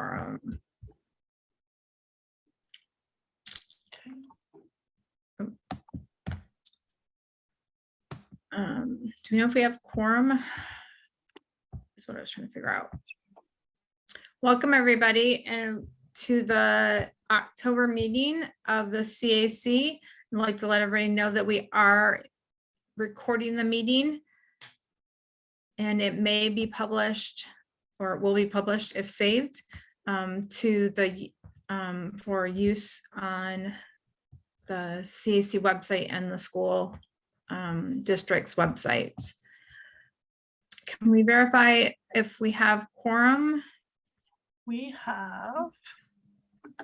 quorum. Do we know if we have quorum? That's what I was trying to figure out. Welcome everybody and to the October meeting of the CAC. I'd like to let everybody know that we are recording the meeting and it may be published or will be published if saved to the for use on the CAC website and the school district's websites. Can we verify if we have quorum? We have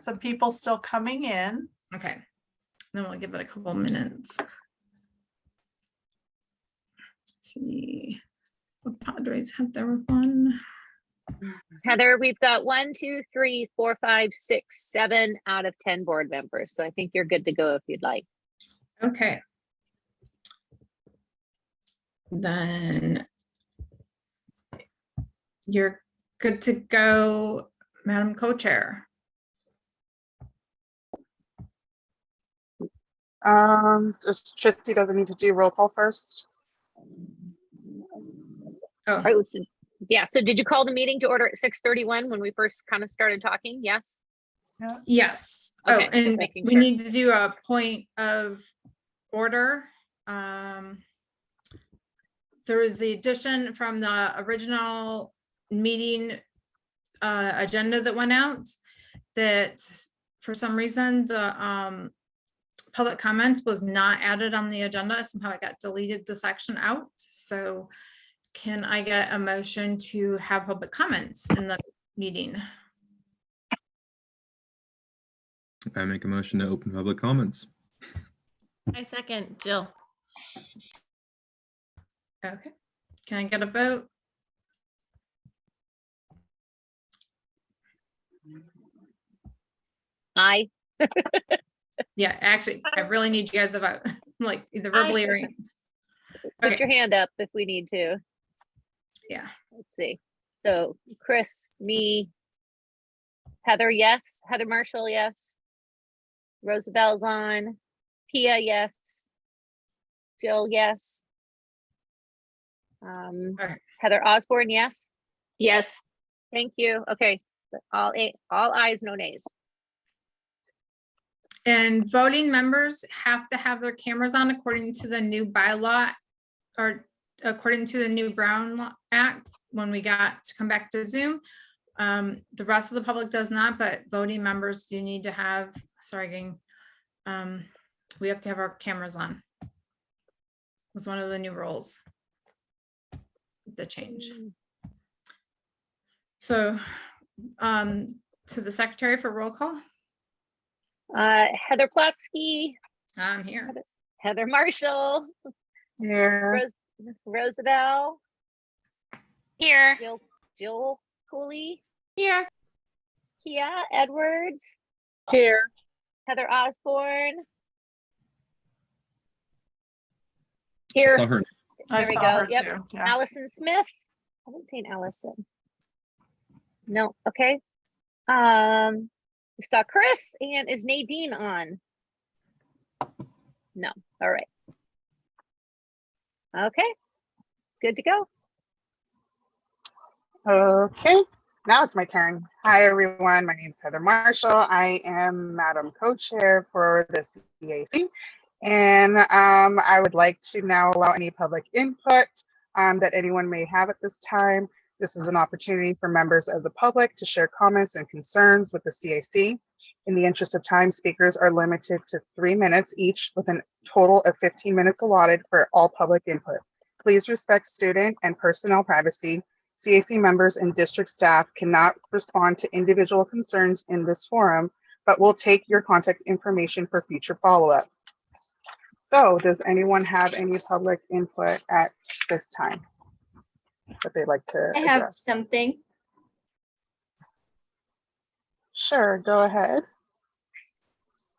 some people still coming in. Okay, then we'll give it a couple minutes. Let's see, what Padres have their one. Heather, we've got 1, 2, 3, 4, 5, 6, 7 out of 10 board members. So I think you're good to go if you'd like. Okay. Then you're good to go, Madam Co-Chair. Trustee doesn't need to do roll call first. Oh, All right, so, yeah, so did you call the meeting to order at 6:31 when we first kind of started talking? Yes. yes. Okay, Oh, just and making we sure. need to do a point of order. There was the addition from the original meeting agenda that went out that for some reason the public comments was not added on the agenda. Somehow it got deleted the section out. So can I get a motion to have public comments in the meeting? I make a motion to open public comments. I second, Jill. Okay, can I get a vote? Aye. Yeah, actually, I really need you guys to vote, like either verbally or. Put Okay. your hand up if we need to. Yeah, Let's see. So Chris, me, Heather, yes. Heather Marshall, yes. Rosabel's on. Pia, yes. Jill, yes. Okay. Heather Osborne, yes. Yes. Thank you. Okay. All ayes, no nays. and voting members have to have their cameras on according to the new bylaw or according to the new Brown Act when we got to come back to Zoom. The rest of the public does not, but voting members do need to have, sorry, gang. We have to have our cameras on. Was one of the new rules. The change. So, to the secretary for roll call. Heather Plotsky, I'm here. Heather Marshall, Here. Rosabelle, Here. Jill Cooley, Here. Kia Edwards, Here. Heather Osborne. I Here, saw her. there we saw go. her Yep. too, yeah. Allison Smith. I haven't seen Allison. No, okay. We saw Chris, and is Nadine on? No, all right. Okay, good to go. Okay, now it's my turn. Hi, everyone. My name is Heather Marshall. I am Madam Co-Chair for the CAC. And I would like to now allow any public input that anyone may have at this time. This is an opportunity for members of the public to share comments and concerns with the CAC. In the interest of time, speakers are limited to 3 minutes each with a total of 15 minutes allotted for all public input. Please respect student and personnel privacy. CAC members and district staff cannot respond to individual concerns in this forum, but will take your contact information for future follow-up. So does anyone have any public input at this time that they'd like to I have address? something. Sure, go ahead.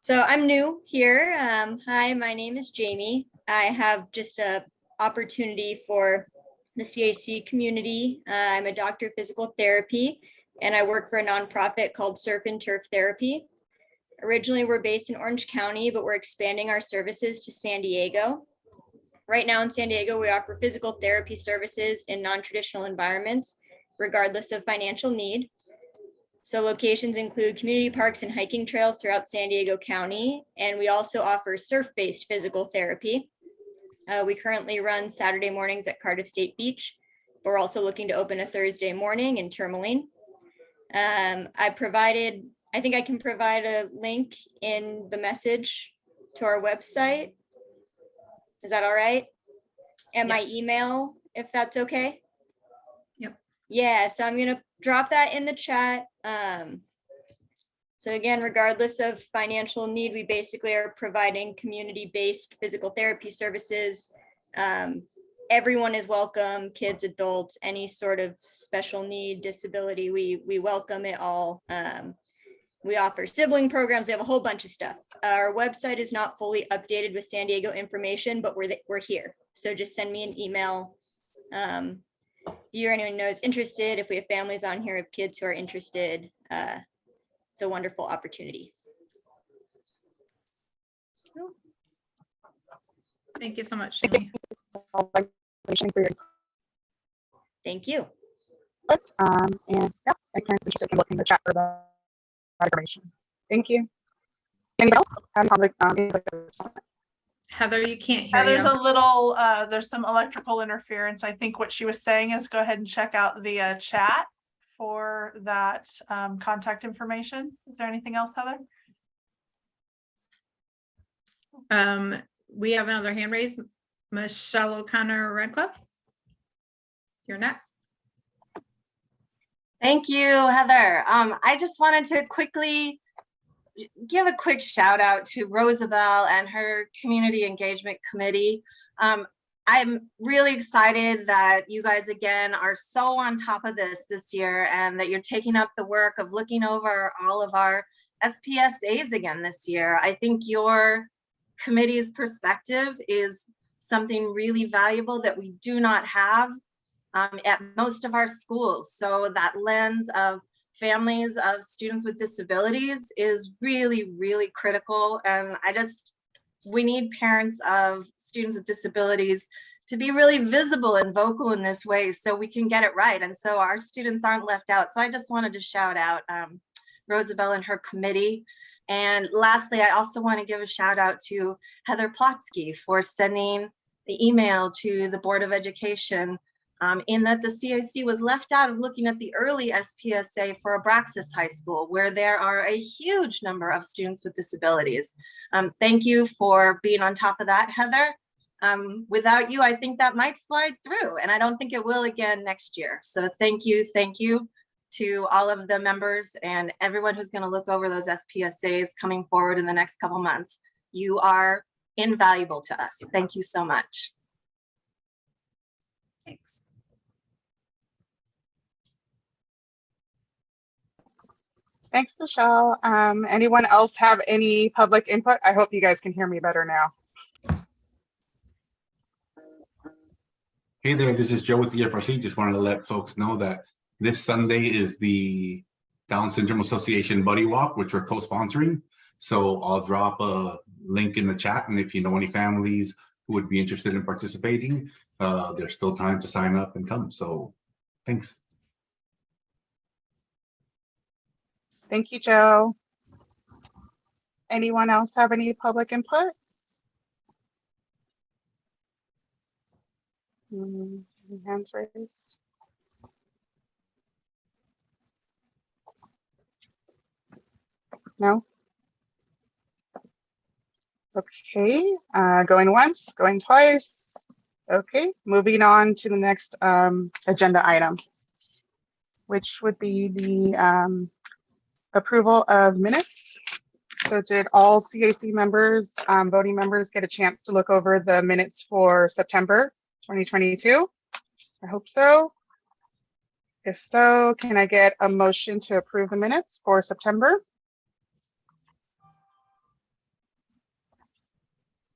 So I'm new here. Hi, my name is Jamie. I have just a opportunity for the CAC community. I'm a doctor of physical therapy, and I work for a nonprofit called Surf and Turf Therapy. Originally, we're based in Orange County, but we're expanding our services to San Diego. Right now in San Diego, we offer physical therapy services in non-traditional environments, regardless of financial need. So locations include community parks and hiking trails throughout San Diego County, and we also offer surf-based physical therapy. We currently run Saturday mornings at Cardiff State Beach. We're also looking to open a Thursday morning in Tourmaline. I think I can provide a link in the message to our website. Is that all right? And my Yes. email, if that's okay? Yep. Yeah, so I'm gonna drop that in the chat. So again, regardless of financial need, we basically are providing community-based physical therapy services. Everyone is welcome, kids, adults, any sort of special need, disability, we welcome it all. We offer sibling programs, we have a whole bunch of stuff. Our website is not fully updated with San Diego information, but we're here. So just send me an email. If you or anyone knows interested, if we have families on here of kids who are interested, it's a wonderful opportunity. Thank you so much, Jamie. Thank you. And yeah, I can look in the chat for the information. Thank you. Anybody else have public Heather, you can't hear There's you. a little, there's some electrical interference. I think what she was saying is go ahead and check out the chat for that contact information. Is there anything else, Heather? We have another hand raised. Michelle O'Connor Redcliffe. You're next. Thank you, Heather. I just wanted to quickly give a quick shout out to Rosabelle and her community engagement committee. I'm really excited that you guys again are so on top of this year and that you're taking up the work of looking over all of our SPSAs again this year. I think your committee's perspective is something really valuable that we do not have at most of our schools. So that lens of families of students with disabilities is really, really critical. And we need parents of students with disabilities to be really visible and vocal in this way so we can get it right. And so our students aren't left out. So I just wanted to shout out Rosabelle and her committee. And lastly, I also want to give a shout out to Heather Plotsky for sending the email to the Board of Education in that the CAC was left out of looking at the early SPSA for Abraxas High School, where there are a huge number of students with disabilities. Thank you for being on top of that, Heather. Without you, I think that might slide through, and I don't think it will again next year. So thank you to all of the members and everyone who's going to look over those SPSAs coming forward in the next couple months. You are invaluable to us. Thank you so much. Thanks. Thanks, Michelle. Anyone else have any public input? I hope you guys can hear me better now. Hey there, this is Joe with the FRC. Just wanted to let folks know that this Sunday is the Down Syndrome Association Buddy Walk, which we're co-sponsoring. So I'll drop a link in the chat, and if you know any families who would be interested in participating, there's still time to sign up and come. So thanks. Thank you, Joe. Anyone else have any public input? Hands raised. No? Okay, going once, going twice. Okay, moving on to the next agenda item, which would be the approval of minutes. So did all CAC members, voting members, get a chance to look over the minutes for September 2022? I hope so. If so, can I get a motion to approve the minutes for September?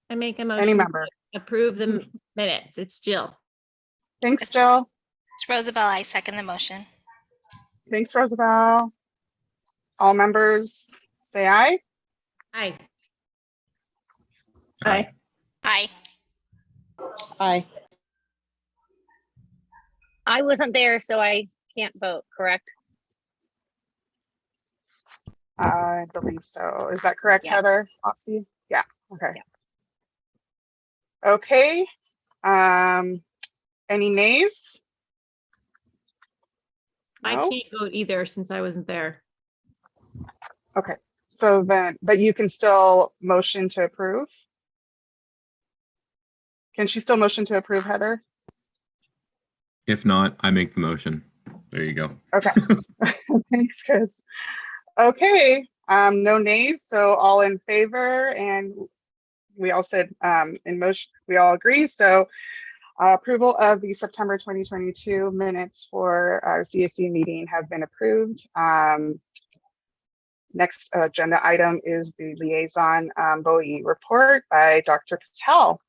I make a Any motion to member? approve the minutes. It's Jill. Thanks, It's- Jill. It's Rosabelle. I second the motion. Thanks, Rosabelle. All members say aye. Aye. Aye. Aye. Aye. I wasn't there, so I can't vote, correct? I believe so. Is that correct, Yeah. Heather? Otsky? Yeah, okay. Yeah. Okay. Any nays? I No? can't vote either since I wasn't there. Okay, so then, but you can still motion to approve? Can she still motion to approve, Heather? If not, I make the motion. There you go. Okay. Thanks, Chris. Okay, no nays, so all in favor, and we all said in motion, we all agree. So approval of the September 2022 minutes for our CAC meeting have been approved. Next agenda item is the liaison BOE report by Dr. Patel.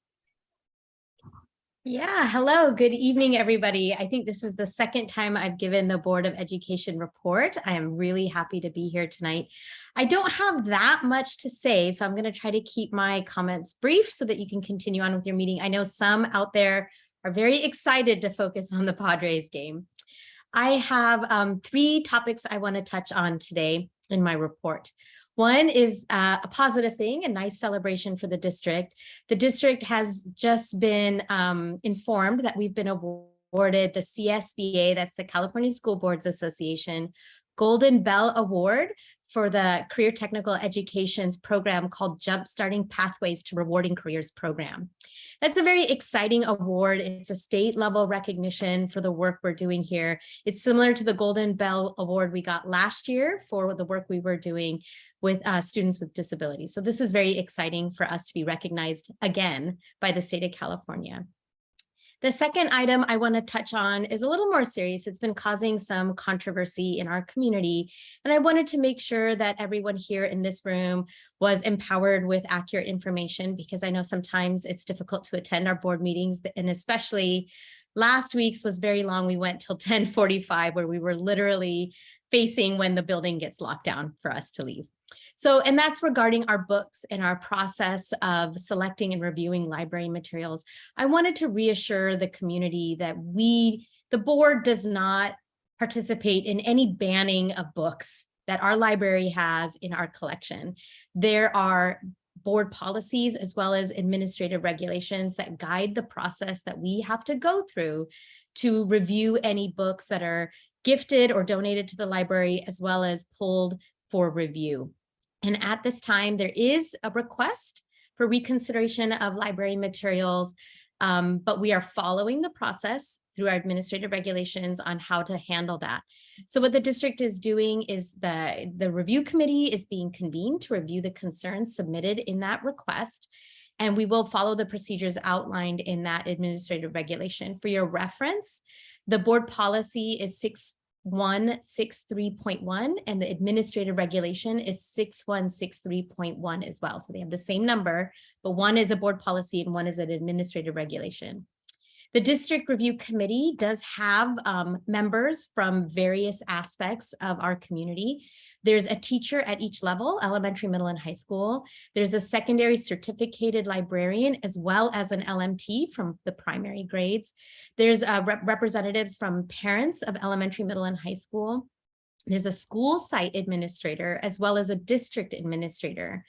Yeah, hello, good evening, everybody. I think this is the second time I've given the Board of Education report. I am really happy to be here tonight. I don't have that much to say, so I'm going to try to keep my comments brief so that you can continue on with your meeting. I know some out there are very excited to focus on the Padres game. I have 3 topics I want to touch on today in my report. One is a positive thing, a nice celebration for the district. The district has just been informed that we've been awarded the CSBA, that's the California School Boards Association, Golden Bell Award for the Career Technical Education's program called Jumpstarting Pathways to Rewarding Careers program. That's a very exciting award. It's a state level recognition for the work we're doing here. It's similar to the Golden Bell Award we got last year for the work we were doing with students with disabilities. So this is very exciting for us to be recognized again by the state of California. The second item I want to touch on is a little more serious. It's been causing some controversy in our community, and I wanted to make sure that everyone here in this room was empowered with accurate information, because I know sometimes it's difficult to attend our board meetings, and especially last week's was very long. We went till 10:45, where we were literally facing when the building gets locked down for us to leave. So, and that's regarding our books and our process of selecting and reviewing library materials. I wanted to reassure the community that the board does not participate in any banning of books that our library has in our collection. There are board policies as well as administrative regulations that guide the process that we have to go through to review any books that are gifted or donated to the library, as well as pulled for review. And at this time, there is a request for reconsideration of library materials, but we are following the process through our administrative regulations on how to handle that. So what the district is doing is the review committee is being convened to review the concerns submitted in that request, and we will follow the procedures outlined in that administrative regulation. For your reference, the board policy is 6163.1 and the administrative regulation is 6163.1 as well. So they have the same number, but one is a board policy and one is an administrative regulation. The district review committee does have members from various aspects of our community. There's a teacher at each level, elementary, middle, and high school. There's a secondary certificated librarian, as well as an LMT from the primary grades. There's representatives from parents of elementary, middle, and high school. There's a school site administrator, as well as a district administrator.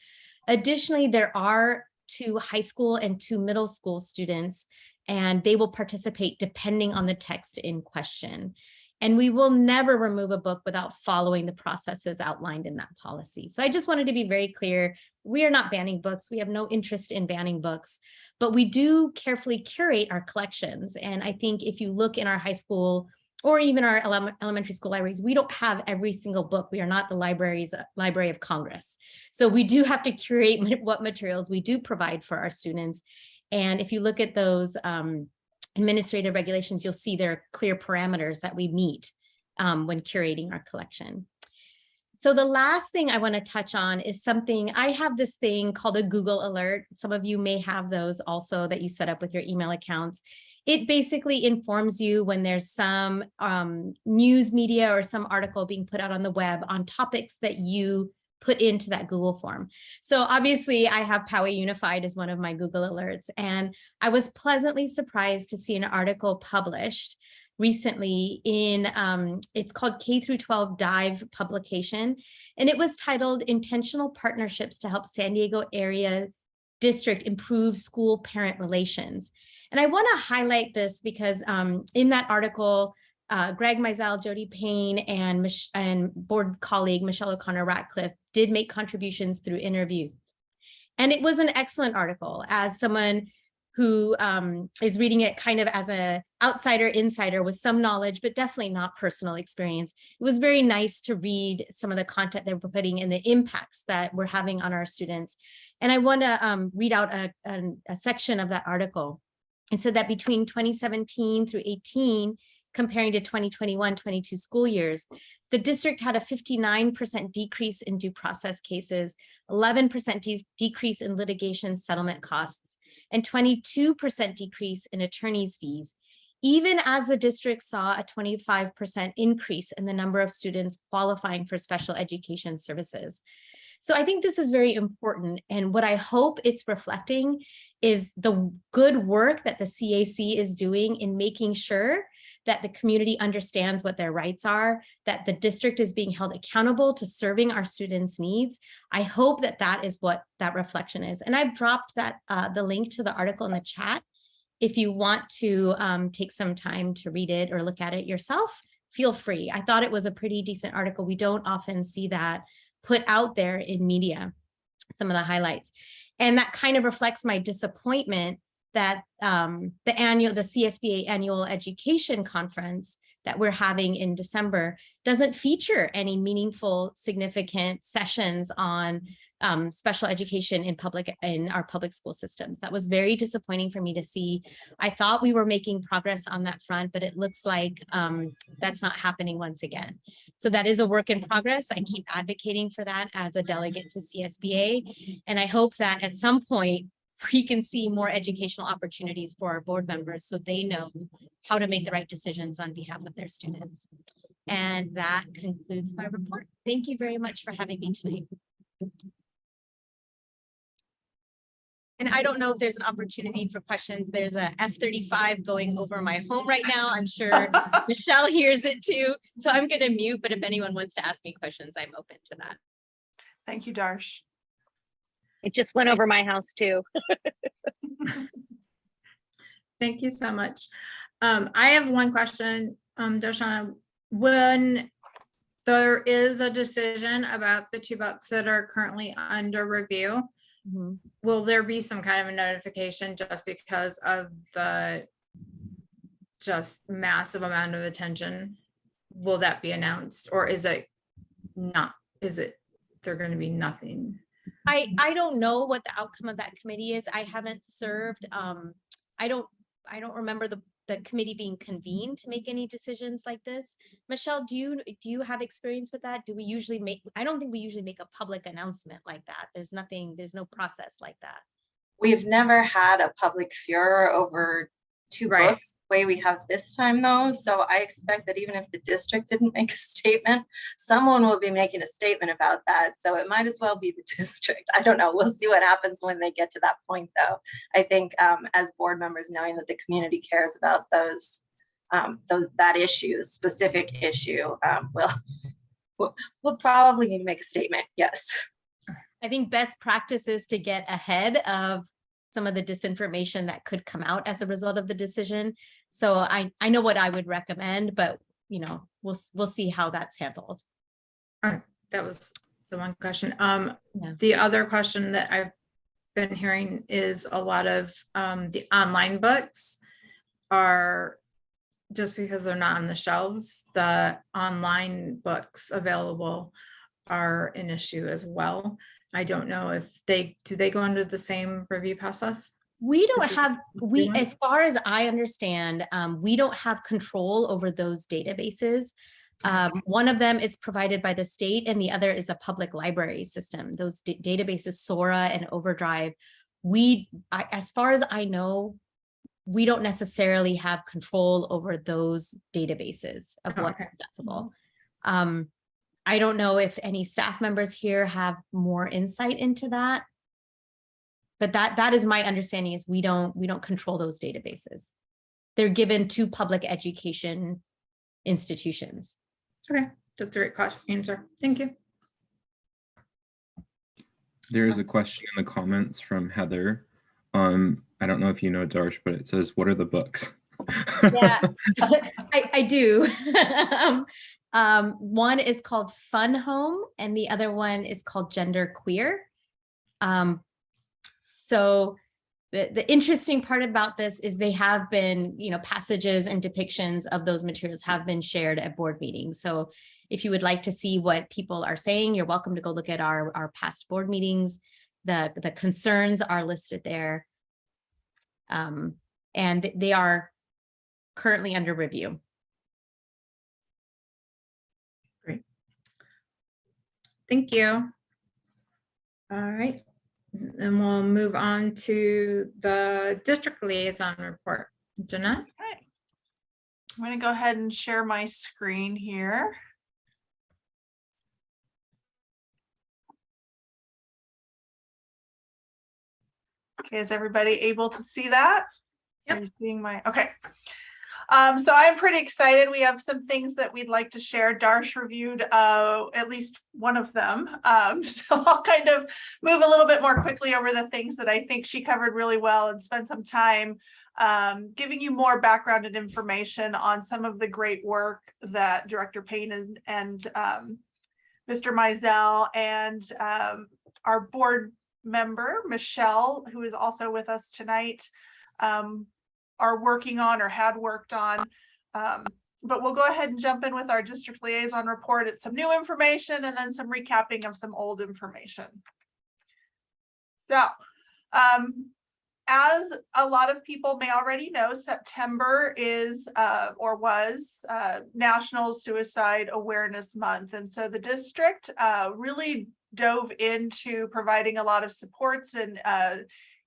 Additionally, there are 2 high school and 2 middle school students, and they will participate depending on the text in question. And we will never remove a book without following the processes outlined in that policy. So I just wanted to be very clear. We are not banning books. We have no interest in banning books, but we do carefully curate our collections. And I think if you look in our high school or even our elementary school libraries, we don't have every single book. We are not the Library of Congress. So we do have to curate what materials we do provide for our students. And if you look at those administrative regulations, you'll see there are clear parameters that we meet when curating our collection. So the last thing I want to touch on is something, I have this thing called a Google alert. Some of you may have those also that you set up with your email accounts. It basically informs you when there's some news media or some article being put out on the web on topics that you put into that Google form. So obviously I have Poway Unified as one of my Google alerts, and I was pleasantly surprised to see an article published recently in, it's called K through 12 Dive publication, and it was titled Intentional Partnerships to Help San Diego Area District Improve School Parent Relations. And I want to highlight this because in that article, Greg Mizell, Jody Payne, and board colleague Michelle O'Connor Ratcliffe did make contributions through interviews. And it was an excellent article. As someone who is reading it kind of as an outsider insider with some knowledge, but definitely not personal experience, it was very nice to read some of the content they were putting and the impacts that we're having on our students. And I want to read out a section of that article. It said that between 2017 through 18, comparing to 2021-22 school years, the district had a 59% decrease in due process cases, 11% decrease in litigation settlement costs, and 22% decrease in attorney's fees, even as the district saw a 25% increase in the number of students qualifying for special education services. So I think this is very important. And what I hope it's reflecting is the good work that the CAC is doing in making sure that the community understands what their rights are, that the district is being held accountable to serving our students' needs. I hope that that is what that reflection is. And I've dropped that the link to the article in the chat. If you want to take some time to read it or look at it yourself, feel free. I thought it was a pretty decent article. We don't often see that put out there in media, some of the highlights. And that kind of reflects my disappointment that the CSBA annual education conference that we're having in December doesn't feature any meaningful, significant sessions on special education in our public school systems. That was very disappointing for me to see. I thought we were making progress on that front, but it looks like that's not happening once again. So that is a work in progress. I keep advocating for that as a delegate to CSBA. And I hope that at some point, we can see more educational opportunities for our board members so they know how to make the right decisions on behalf of their students. And that concludes my report. Thank you very much for having me tonight. And I don't know if there's an opportunity for questions. There's a F-35 going over my home right now. I'm sure Michelle hears it too. So I'm going to mute, but if anyone wants to ask me questions, I'm open to that. Thank you, Darsh. It just went over my house too. Thank you so much. I have one question, Darshana. When there is a decision about the 2 books that are currently under review, will there be some kind of a notification just because of the just massive amount of attention? Will that be announced, or is it not? Is it there going to be nothing? I don't know what the outcome of that committee is. I haven't served. I don't remember the committee being convened to make any decisions like this. Michelle, do you have experience with that? Do we usually make, I don't think we usually make a public announcement like that. There's no process like that. We've never had a public furor over 2 books the way we have this time though. So I expect that even if the district didn't make a statement, someone will be making a statement about that. So it might as well be the district. I don't know. We'll see what happens when they get to that point though. I think as board members, knowing that the community cares about that issue, the specific issue, we'll probably need to make a statement. Yes. I think best practice is to get ahead of some of the disinformation that could come out as a result of the decision. So I know what I would recommend, but we'll see how that's handled. That was the one question. The other question that I've been hearing is a lot of the online books are, just because they're not on the shelves, the online books available are an issue as well. I don't know if do they go under the same review process? We don't have, as far as I understand, we don't have control over those databases. One of them is provided by the state and the other is a public library system. Those databases, Sora and Overdrive, as far as I know, we don't necessarily have control over those databases of Oh, what's okay. accessible. I don't know if any staff members here have more insight into that. But that is my understanding, is we don't control those databases. They're given to public education institutions. Okay, that's a great question, answer. Thank you. There is a question in the comments from Heather. I don't know if you know, Darsh, but it says, what are the books? Yeah, I do. One is called Fun Home and the other one is called Gender Queer. So the interesting part about this is they have been, passages and depictions of those materials have been shared at board meetings. So if you would like to see what people are saying, you're welcome to go look at our past board meetings. The concerns are listed there. And they are currently under review. Great. Thank you. All right. And we'll move on to the district liaison report. Jeanette? Okay. I'm going to go ahead and share my screen here. Okay, is everybody able to see that? Yep. Are you seeing my, okay. So I'm pretty excited. We have some things that we'd like to share. Darsh reviewed at least one of them. So I'll kind of move a little bit more quickly over the things that I think she covered really well and spend some time giving you more background and information on some of the great work that Director Payne and Mr. Mizell and our board member, Michelle, who is also with us tonight, are working on or had worked on. But we'll go ahead and jump in with our district liaison report. It's some new information and then some recapping of some old information. So as a lot of people may already know, September is or was National Suicide Awareness Month. And so the district really dove into providing a lot of supports and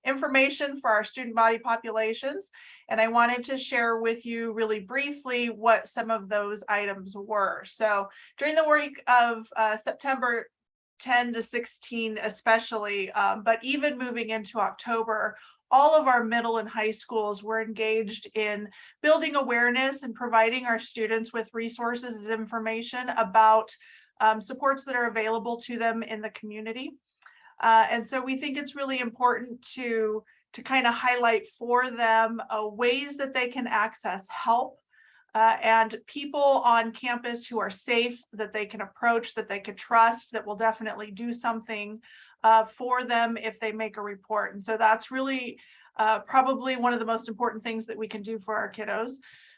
information for our student body populations. And I wanted to share with you really briefly what some of those items were. So during the week of September 10 to 16 especially, but even moving into October, all of our middle and high schools were engaged in building awareness and providing our students with resources and information about supports that are available to them in the community. And so we think it's really important to kind of highlight for them ways that they can access help and people on campus who are safe, that they can approach, that they can trust, that will definitely do something for them if they make a report. And so that's really probably one of the most important things that we can do for our kiddos.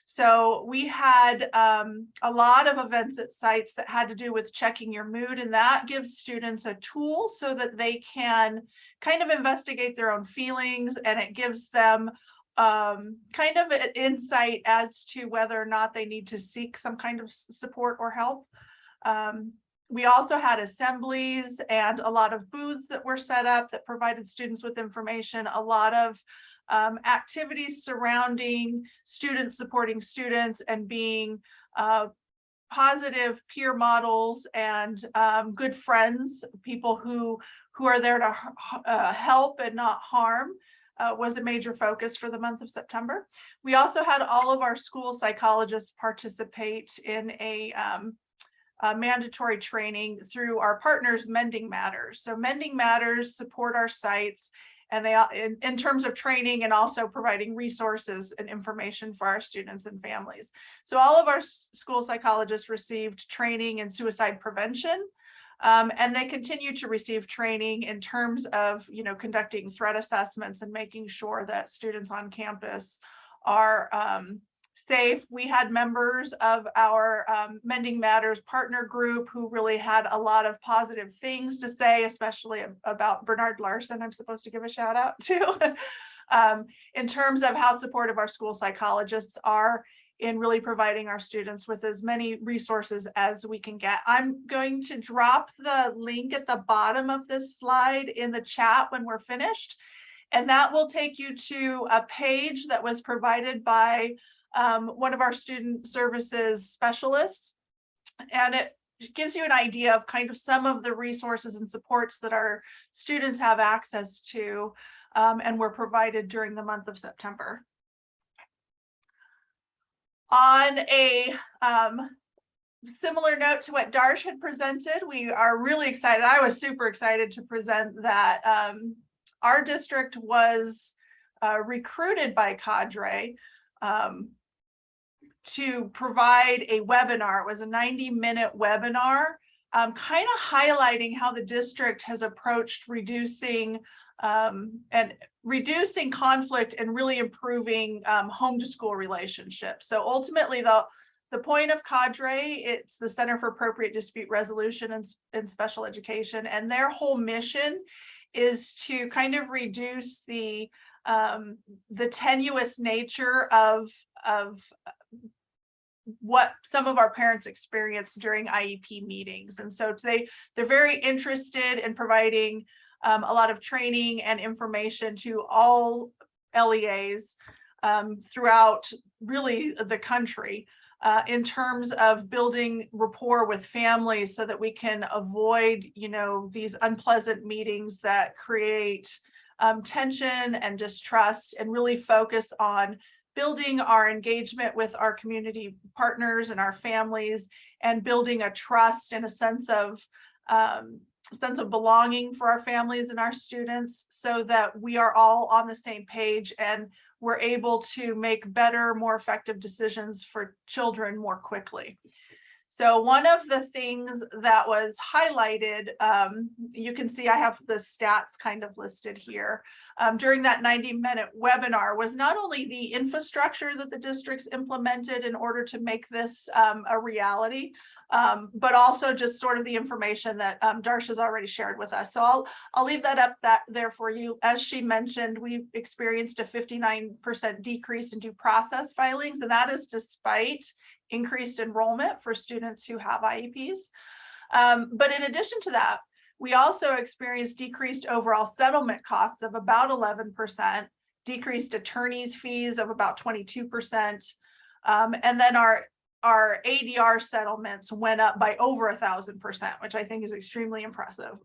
So we had a lot of events at sites that had to do with checking your mood, and that gives students a tool so that they can kind of investigate their own feelings, and it gives them kind of an insight as to whether or not they need to seek some kind of support or help. We also had assemblies and a lot of booths that were set up that provided students with information, a lot of activities surrounding students supporting students and being positive peer models and good friends, people who are there to help and not harm, was a major focus for the month of September. We also had all of our school psychologists participate in a mandatory training through our partners, Mending Matters. So Mending Matters support our sites, and they in terms of training and also providing resources and information for our students and families. So all of our school psychologists received training in suicide prevention, and they continue to receive training in terms of, conducting threat assessments and making sure that students on campus are safe. We had members of our Mending Matters partner group who really had a lot of positive things to say, especially about Bernard Larson, I'm supposed to give a shout out to, in terms of how supportive our school psychologists are in really providing our students with as many resources as we can get. I'm going to drop the link at the bottom of this slide in the chat when we're finished. And that will take you to a page that was provided by one of our student services specialists. And it gives you an idea of kind of some of the resources and supports that our students have access to and were provided during the month of September. On a similar note to what Darsh had presented, we are really excited. I was super excited to present that our district was recruited by Cadre to provide a webinar. It was a 90-minute webinar, kind of highlighting how the district has approached reducing conflict and really improving home to school relationships. So ultimately, the point of Cadre, it's the Center for Appropriate Dispute Resolution and Special Education, and their whole mission is to kind of reduce the tenuous nature of what some of our parents experience during IEP meetings. And so they're very interested in providing a lot of training and information to all LEAs throughout really the country in terms of building rapport with families so that we can avoid, these unpleasant meetings that create tension and distrust, and really focus on building our engagement with our community partners and our families, and building a trust and a sense of belonging for our families and our students, so that we are all on the same page and we're able to make better, more effective decisions for children more quickly. So one of the things that was highlighted, you can see I have the stats kind of listed here, during that 90-minute webinar, was not only the infrastructure that the districts implemented in order to make this a reality, but also just sort of the information that Darsh has already shared with us. So I'll leave that up there for you. As she mentioned, we've experienced a 59% decrease in due process filings, and that is despite increased enrollment for students who have IEPs. But in addition to that, we also experienced decreased overall settlement costs of about 11%, decreased attorneys' fees of about 22%, and then our ADR settlements went up by over 1,000%, which I think is extremely impressive.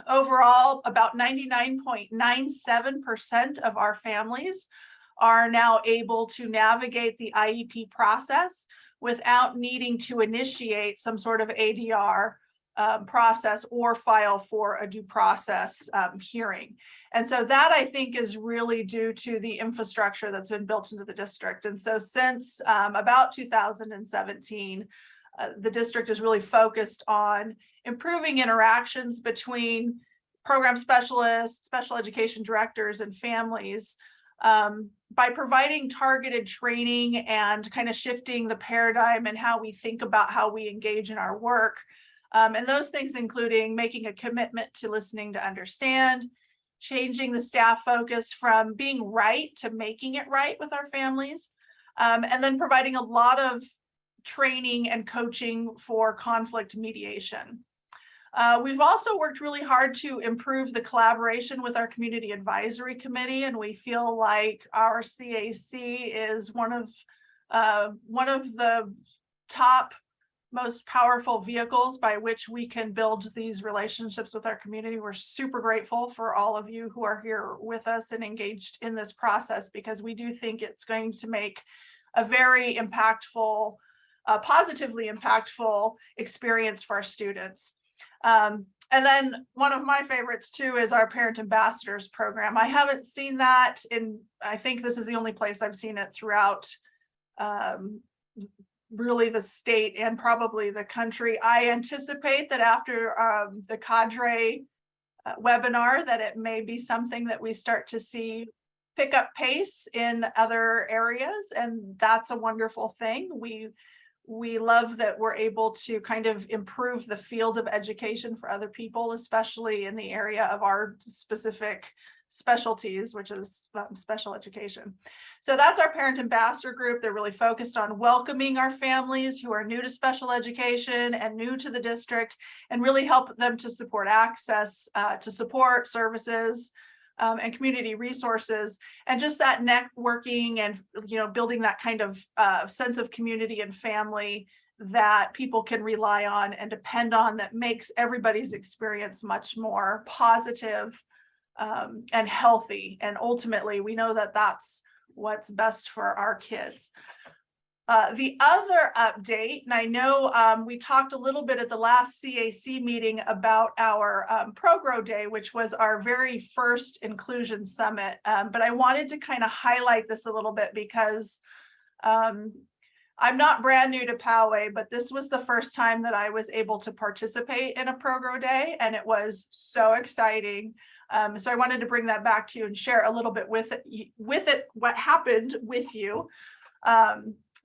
Overall, about 99.97% of our families are now able to navigate the IEP process without needing to initiate some sort of ADR process or file for a due process hearing. And so that, I think, is really due to the infrastructure that's been built into the district. And so since about 2017, the district is really focused on improving interactions between program specialists, special education directors, and families by providing targeted training and kind of shifting the paradigm and how we think about how we engage in our work. And those things including making a commitment to listening to understand, changing the staff focus from being right to making it right with our families, and then providing a lot of training and coaching for conflict mediation. We've also worked really hard to improve the collaboration with our community advisory committee, and we feel like our CAC is one of the top most powerful vehicles by which we can build these relationships with our community. We're super grateful for all of you who are here with us and engaged in this process, because we do think it's going to make a very impactful, positively impactful experience for our students. And then one of my favorites too is our Parent Ambassadors program. I haven't seen that I think this is the only place I've seen it throughout really the state and probably the country. I anticipate that after the Cadre webinar, that it may be something that we start to see pick up pace in other areas, and that's a wonderful thing. We love that we're able to kind of improve the field of education for other people, especially in the area of our specific specialties, which is special education. So that's our parent ambassador group. They're really focused on welcoming our families who are new to special education and new to the district, and really help them to support access to support services and community resources, and just that networking and, you know, building that kind of sense of community and family that people can rely on and depend on, that makes everybody's experience much more positive and healthy. And ultimately, we know that that's what's best for our kids. The other update, and I know we talked a little bit at the last CAC meeting about our ProGrow Day, which was our very first inclusion summit. But I wanted to kind of highlight this a little bit because I'm not brand new to Poway, but this was the first time that I was able to participate in a ProGrow Day, and it was so exciting. So I wanted to bring that back to you and share a little bit with it what happened with you.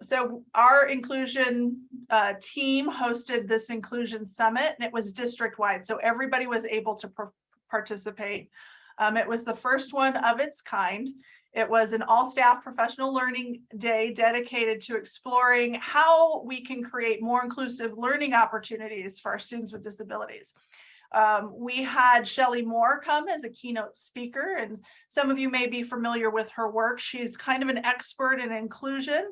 So our inclusion team hosted this inclusion summit, and it was district-wide, so everybody was able to participate. It was the first one of its kind. It was an all-staff professional learning day dedicated to exploring how we can create more inclusive learning opportunities for our students with disabilities. We had Shelley Moore come as a keynote speaker, and some of you may be familiar with her work. She's kind of an expert in inclusion,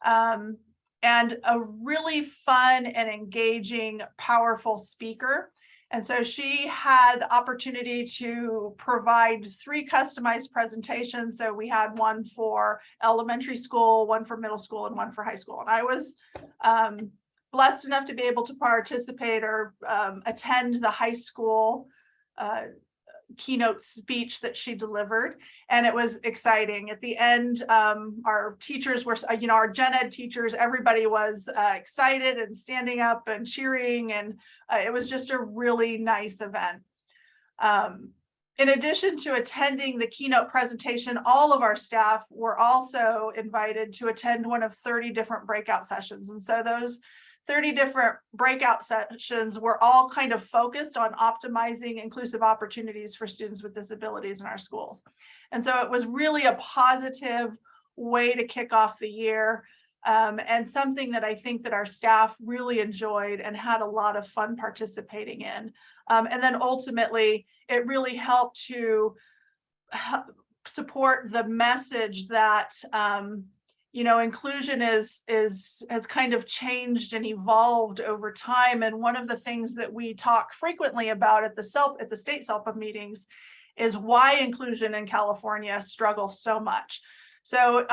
and a really fun and engaging, powerful speaker. And so she had the opportunity to provide 3 customized presentations. So we had one for elementary school, one for middle school, and one for high school. And I was blessed enough to be able to participate or attend the high school keynote speech that she delivered, and it was exciting. At the end, our teachers were, our gen ed teachers, everybody was excited and standing up and cheering, and it was just a really nice event. In addition to attending the keynote presentation, all of our staff were also invited to attend one of 30 different breakout sessions, and so those 30 different breakout sessions were all kind of focused on optimizing inclusive opportunities for students with disabilities in our schools. And so it was really a positive way to kick off the year, and something that I think that our staff really enjoyed and had a lot of fun participating in. And then ultimately, it really helped to support the message that inclusion has kind of changed and evolved over time. And one of the things that we talk frequently about at the state SELPA meetings is why inclusion in California struggles so much. So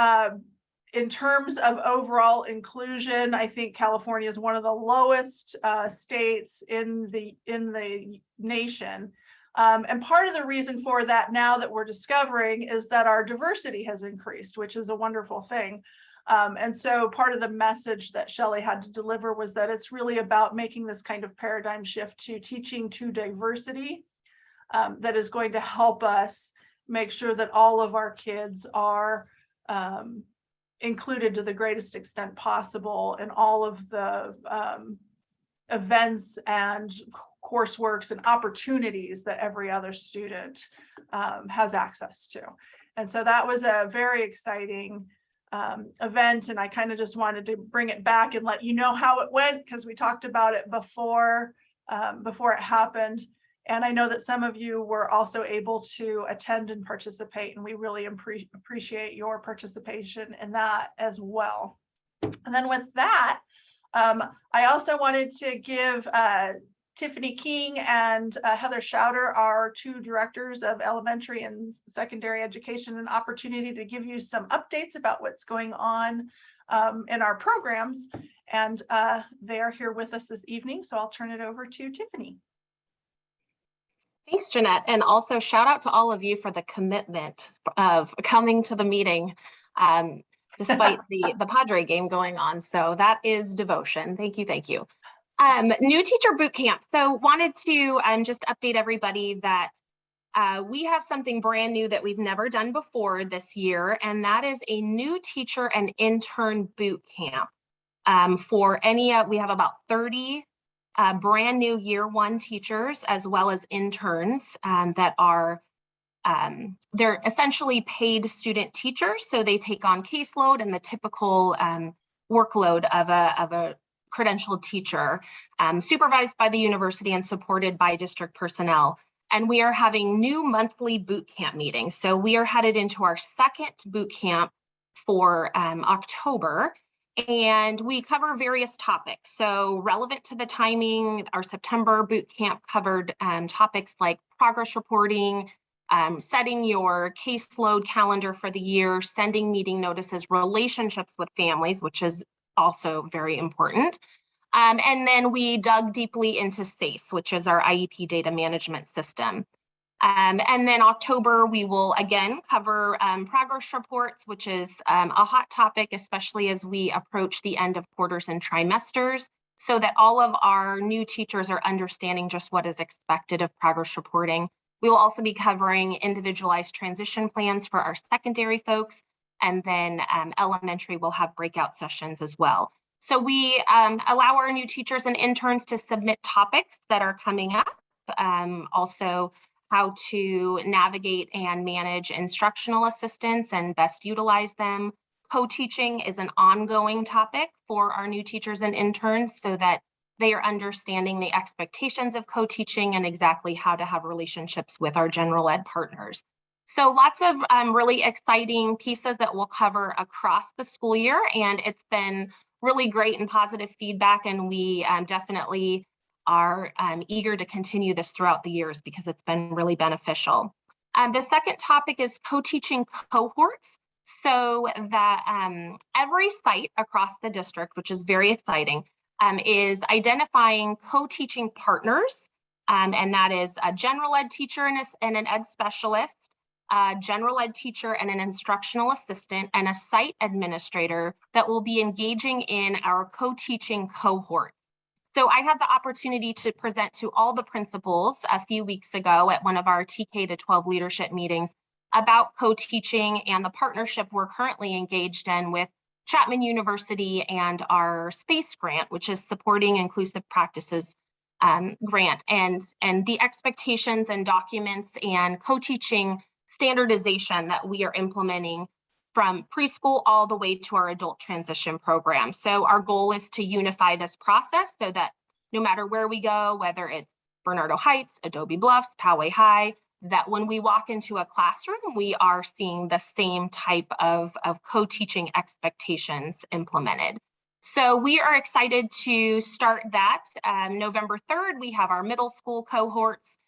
in terms of overall inclusion, I think California is one of the lowest states in the nation. And part of the reason for that, now that we're discovering, is that our diversity has increased, which is a wonderful thing. And so part of the message that Shelley had to deliver was that it's really about making this kind of paradigm shift to teaching to diversity that is going to help us make sure that all of our kids are included to the greatest extent possible in all of the events and courseworks and opportunities that every other student has access to. And so that was a very exciting event, and I kind of just wanted to bring it back and let you know how it went, because we talked about it before it happened. And I know that some of you were also able to attend and participate, and we really appreciate your participation in that as well. And then with that, I also wanted to give Tiffany King and Heather Schauder, our 2 directors of elementary and secondary education, an opportunity to give you some updates about what's going on in our programs. And they are here with us this evening, so I'll turn it over to Tiffany. Thanks, Jeanette. And also shout out to all of you for the commitment of coming to the meeting despite the Padre game going on. So that is devotion. Thank you. Thank you. New teacher boot camp. So wanted to just update everybody that we have something brand new that we've never done before this year, and that is a new teacher and intern boot camp for we have about 30 brand new year 1 teachers as well as interns that are they're essentially paid student teachers, so they take on caseload and the typical workload of a credentialed teacher, supervised by the university and supported by district personnel. And we are having new monthly boot camp meetings. So we are headed into our second boot camp for October, and we cover various topics. So relevant to the timing, our September boot camp covered topics like progress reporting, setting your caseload calendar for the year, sending meeting notices, relationships with families, which is also very important. And then we dug deeply into SACE, which is our IEP data management system. And then October, we will again cover progress reports, which is a hot topic, especially as we approach the end of quarters and trimesters, so that all of our new teachers are understanding just what is expected of progress reporting. We will also be covering individualized transition plans for our secondary folks, and then elementary will have breakout sessions as well. So we allow our new teachers and interns to submit topics that are coming up, also how to navigate and manage instructional assistants and best utilize them. Co-teaching is an ongoing topic for our new teachers and interns so that they are understanding the expectations of co-teaching and exactly how to have relationships with our general ed partners. So lots of really exciting pieces that we'll cover across the school year, and it's been really great and positive feedback, and we definitely are eager to continue this throughout the years because it's been really beneficial. The second topic is co-teaching cohorts, so that every site across the district, which is very exciting, is identifying co-teaching partners, and that is a general ed teacher and an ed specialist, a general ed teacher and an instructional assistant, and a site administrator that will be engaging in our co-teaching cohort. So I had the opportunity to present to all the principals a few weeks ago at one of our TK to 12 leadership meetings about co-teaching and the partnership we're currently engaged in with Chapman University and our SPACE grant, which is Supporting Inclusive Practices grant, and the expectations and documents and co-teaching standardization that we are implementing from preschool all the way to our adult transition program. So our goal is to unify this process so that no matter where we go, whether it's Bernardo Heights, Adobe Bluffs, Poway High, that when we walk into a classroom, we are seeing the same type of co-teaching expectations implemented. So we are excited to start that. November 3rd, we have our middle school cohorts.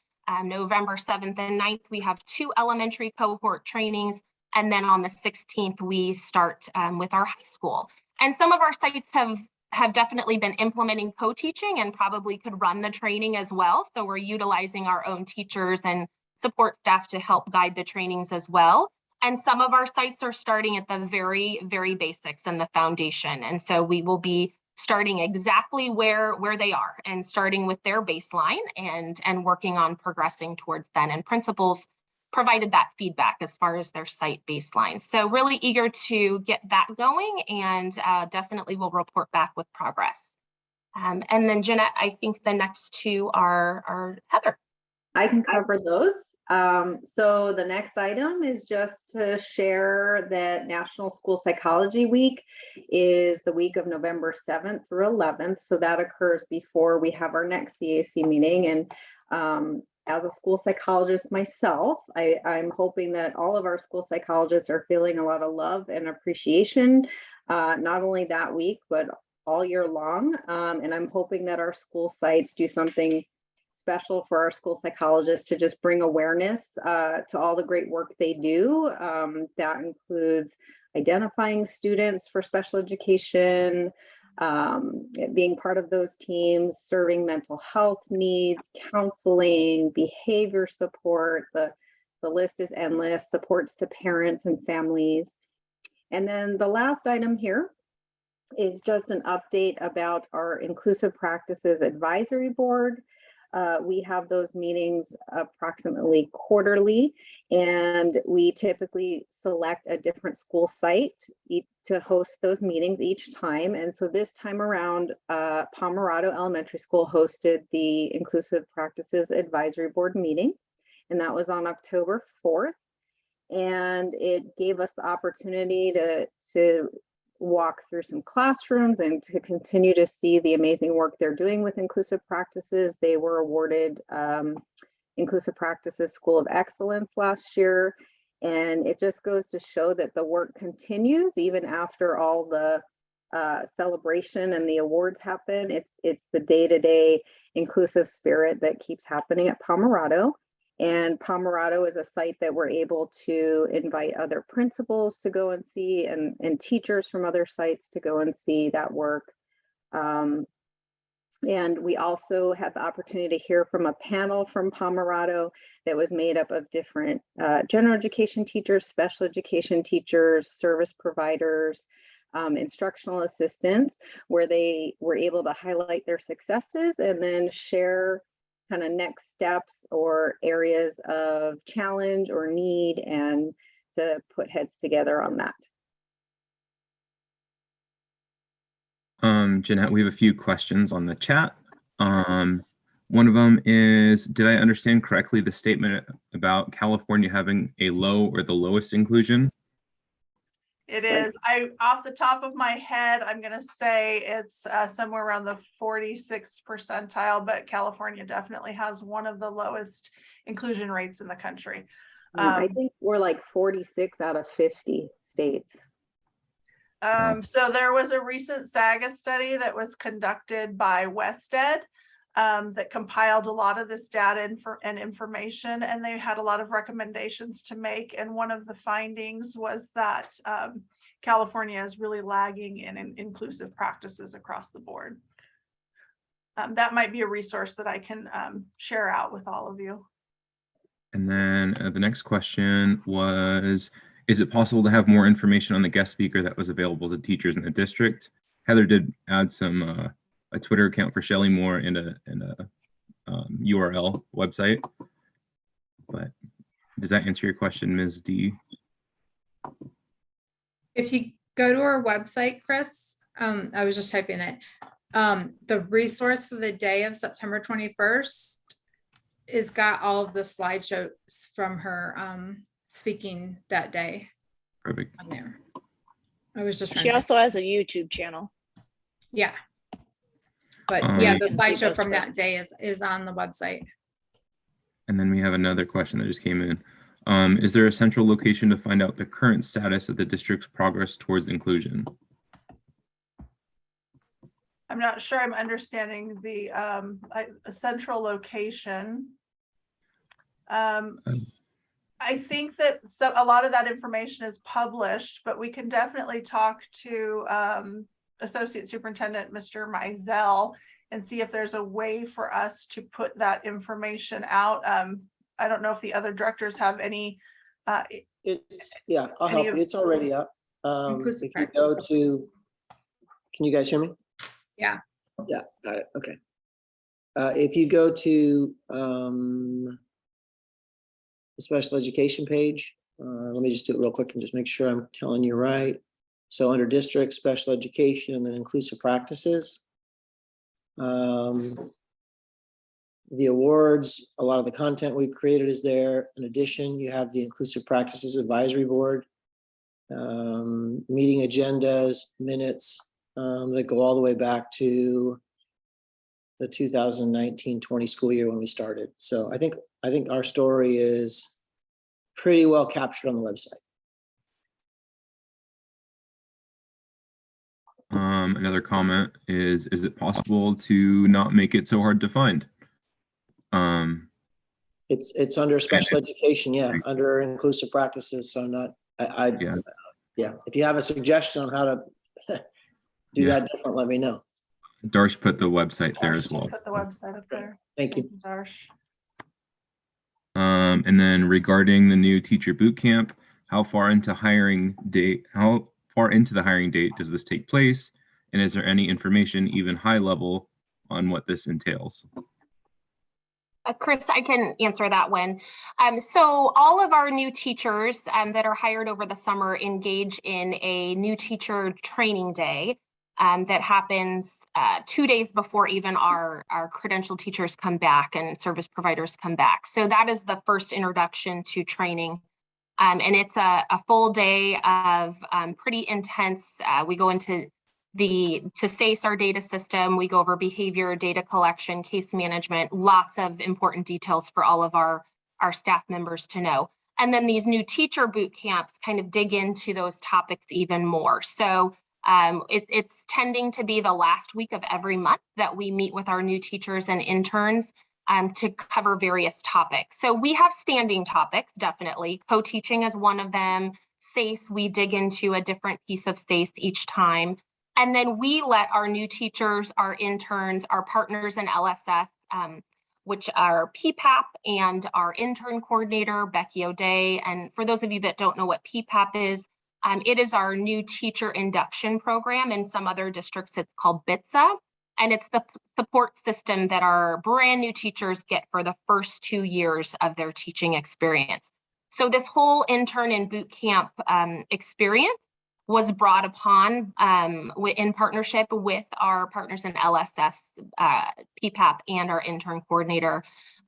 November 7th and 9th, we have 2 elementary cohort trainings. And then on the 16th, we start with our high school. And some of our sites have definitely been implementing co-teaching and probably could run the training as well. So we're utilizing our own teachers and support staff to help guide the trainings as well. And some of our sites are starting at the very, very basics and the foundation. And so we will be starting exactly where they are and starting with their baseline and working on progressing towards then. And principals provided that feedback as far as their site baseline. So really eager to get that going, and definitely will report back with progress. And then Jeanette, I think the next 2 are Heather. I can cover those. So the next item is just to share that National School Psychology Week is the week of November 7th through 11th. So that occurs before we have our next CAC meeting. And as a school psychologist myself, I'm hoping that all of our school psychologists are feeling a lot of love and appreciation, not only that week, but all year long. And I'm hoping that our school sites do something special for our school psychologists to just bring awareness to all the great work they do. That includes identifying students for special education, being part of those teams, serving mental health needs, counseling, behavior support. The list is endless, supports to parents and families. And then the last item here is just an update about our Inclusive Practices Advisory Board. We have those meetings approximately quarterly, and we typically select a different school site to host those meetings each time. And so this time around, Pomerado Elementary School hosted the Inclusive Practices Advisory Board meeting. and that was on October 4th. And it gave us the opportunity to walk through some classrooms and to continue to see the amazing work they're doing with inclusive practices. They were awarded Inclusive Practices School of Excellence last year. And it just goes to show that the work continues even after all the celebration and the awards happen. It's the day-to-day inclusive spirit that keeps happening at Pomerado. And Pomerado is a site that we're able to invite other principals to go and see, and teachers from other sites to go and see that work. And we also had the opportunity to hear from a panel from Pomerado that was made up of different general education teachers, special education teachers, service providers, instructional assistants, where they were able to highlight their successes and then share kind of next steps or areas of challenge or need, and to put heads together on that. Jeanette, we have a few questions on the chat. One of them is, did I understand correctly the statement about California having a low or the lowest inclusion? It is, off the top of my head, I'm going to say it's somewhere around the 46th percentile, but California definitely has one of the lowest inclusion rates in the country. I think we're like 46 out of 50 states. So there was a recent SAGA study that was conducted by WestEd that compiled a lot of this data and information, and they had a lot of recommendations to make. And one of the findings was that California is really lagging in inclusive practices across the board. That might be a resource that I can share out with all of you. And then the next question was, is it possible to have more information on the guest speaker that was available to teachers in the district? Heather did add some a Twitter account for Shelley Moore and a URL website. But does that answer your question, Ms. D? If you go to our website, Chris, I was just typing it. The resource for the day of September 21st is got all of the slideshows from her speaking that day. Perfect. On there. I was just trying She also has a YouTube channel. Yeah. But yeah, the You can see slideshow those from for- that day is on the website. And then we have another question that just came in. Is there a central location to find out the current status of the district's progress towards inclusion? I'm not sure I'm understanding the a central location. I think that a lot of that information is published, but we can definitely talk to Associate Superintendent Mr. Mizell and see if there's a way for us to put that information out. I don't know if the other directors have any. Yeah, I'll help you. It's already up. Inclusive If you go practice. to, can you guys hear me? Yeah. Yeah, got it. Okay. If you go to the special education page, let me just do it real quick and just make sure I'm telling you right. So under district, special education, and then inclusive practices. The awards, a lot of the content we've created is there. In addition, you have the Inclusive Practices Advisory Board, meeting agendas, minutes that go all the way back to the 2019-20 school year when we started. So I think our story is pretty well captured on the website. Another comment is it possible to not make it so hard to find? It's under special education, yeah, under inclusive practices. So I'm not, yeah. If you have a suggestion on how to do that different, let me know. Darsh put the website there as well. Put the website up there. Thank you. Darsh. And then regarding the new teacher boot camp, how far into the hiring date does this take place? And is there any information, even high level, on what this entails? Chris, I can answer that one. So all of our new teachers that are hired over the summer engage in a new teacher training day. that happens 2 days before even our credentialed teachers come back and service providers come back. So that is the first introduction to training. And it's a full day of pretty intense. We go into to SACE, our data system. We go over behavior, data collection, case management, lots of important details for all of our staff members to know. And then these new teacher boot camps kind of dig into those topics even more. So it's tending to be the last week of every month that we meet with our new teachers and interns to cover various topics. So we have standing topics, definitely. Co-teaching is one of them. SACE, we dig into a different piece of SACE each time. And then we let our new teachers, our interns, our partners in LSS, which are PPAP and our intern coordinator, Becky O'Day. And for those of you that don't know what PPAP is, it is our new teacher induction program. In some other districts, it's called BITSA. And it's the support system that our brand new teachers get for the first 2 years of their teaching experience. So this whole intern and boot camp experience was brought upon in partnership with our partners in LSS, PPAP, and our intern coordinator,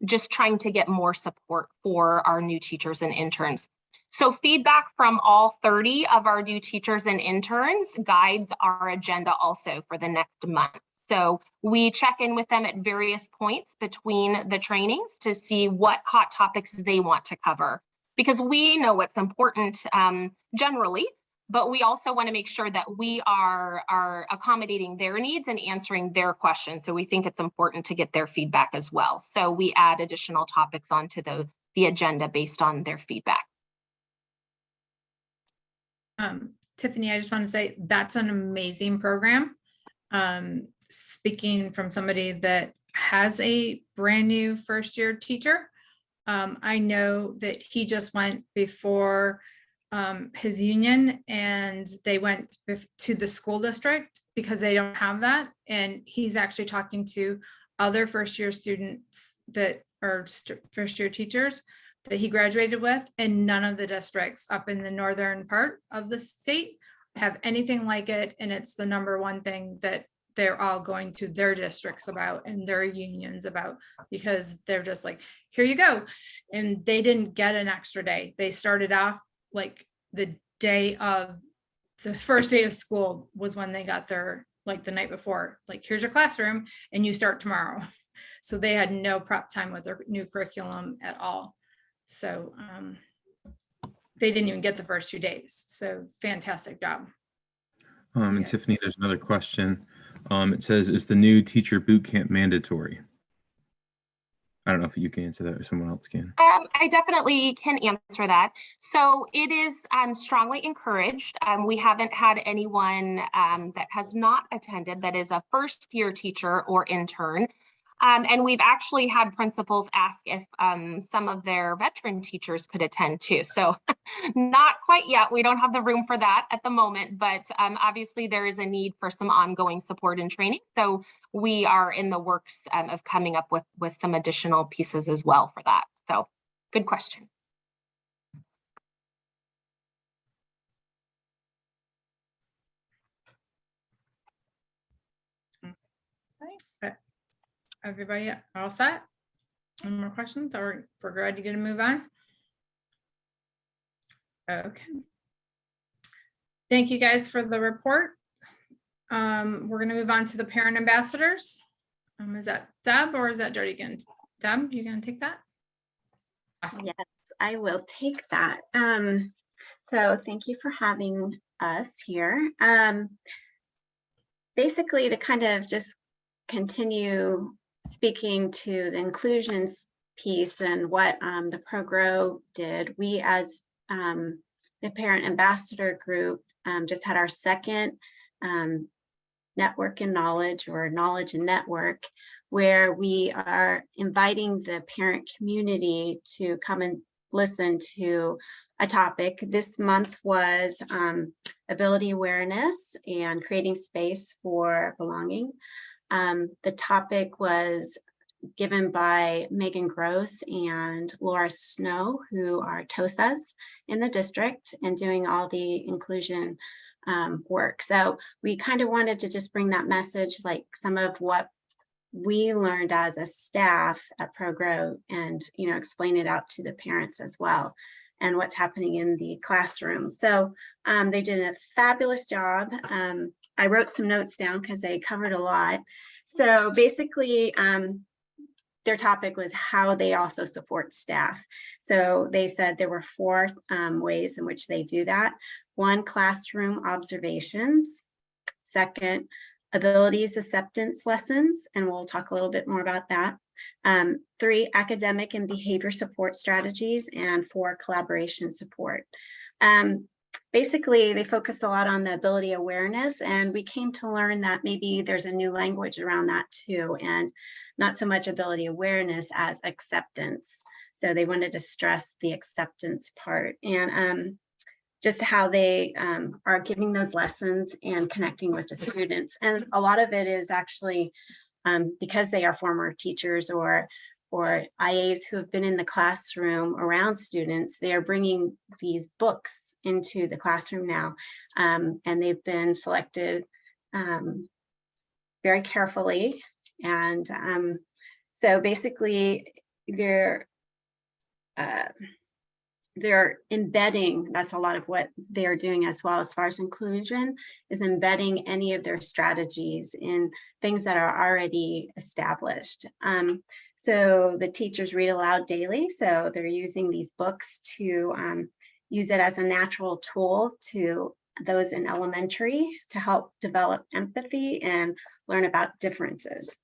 just trying to get more support for our new teachers and interns. So feedback from all 30 of our new teachers and interns guides our agenda also for the next month. So we check in with them at various points between the trainings to see what hot topics they want to cover, because we know what's important generally, but we also want to make sure that we are accommodating their needs and answering their questions. So we think it's important to get their feedback as well. So we add additional topics onto the agenda based on their feedback. Tiffany, I just want to say that's an amazing program. Speaking from somebody that has a brand new first year teacher, I know that he just went before his union and they went to the school district because they don't have that. And he's actually talking to other first year students that are first year teachers that he graduated with, and none of the districts up in the northern part of the state have anything like it. And it's the number one thing that they're all going to their districts about and their unions about, because they're just like, here you go. And they didn't get an extra day. They started off like the day of the first day of school was when they got their, like the night before, like, here's your classroom and you start tomorrow. So they had no prep time with their new curriculum at all. So they didn't even get the first 2 days. So fantastic job. And Yes. Tiffany, there's another question. It says, is the new teacher boot camp mandatory? I don't know if you can answer that or someone else can. I definitely can answer that. So it is strongly encouraged. We haven't had anyone that has not attended that is a first year teacher or intern. And we've actually had principals ask if some of their veteran teachers could attend too. So not quite yet. We don't have the room for that at the moment, but obviously there is a need for some ongoing support and training. So we are in the works of coming up with some additional pieces as well for that. So good question. Okay. Everybody all set? Any more questions, or we're ready to move on? Okay. Thank you guys for the report. We're going to move on to the parent ambassadors. Is that Deb or is that Jody again? Deb, you going to take that? Awesome. Yes, I will take that. So thank you for having us here. Basically, to kind of just continue speaking to the inclusions piece and what the ProGrow did, we as the Parent Ambassador Group just had our second Network and Knowledge, or Knowledge and Network, where we are inviting the parent community to come and listen to a topic. This month was ability awareness and creating space for belonging. The topic was given by Megan Gross and Laura Snow, who are TOSAs in the district and doing all the inclusion work. So we kind of wanted to just bring that message, like some of what we learned as a staff at ProGrow, and explain it out to the parents as well, and what's happening in the classroom. So they did a fabulous job. I wrote some notes down because they covered a lot. So basically, their topic was how they also support staff. So they said there were 4 ways in which they do that. 1, classroom observations. 2nd, abilities acceptance lessons, and we'll talk a little bit more about that. 3, academic and behavior support strategies, and 4, collaboration support. Basically, they focus a lot on the ability awareness, and we came to learn that maybe there's a new language around that too, and not so much ability awareness as acceptance. So they wanted to stress the acceptance part, and just how they are giving those lessons and connecting with the students. And a lot of it is actually because they are former teachers or IAs who have been in the classroom around students. They are bringing these books into the classroom now, and they've been selected very carefully. And so basically they're embedding, that's a lot of what they're doing as well, as far as inclusion, is embedding any of their strategies in things that are already established. So the teachers read aloud daily. So they're using these books to use it as a natural tool to those in elementary to help develop empathy and learn about differences.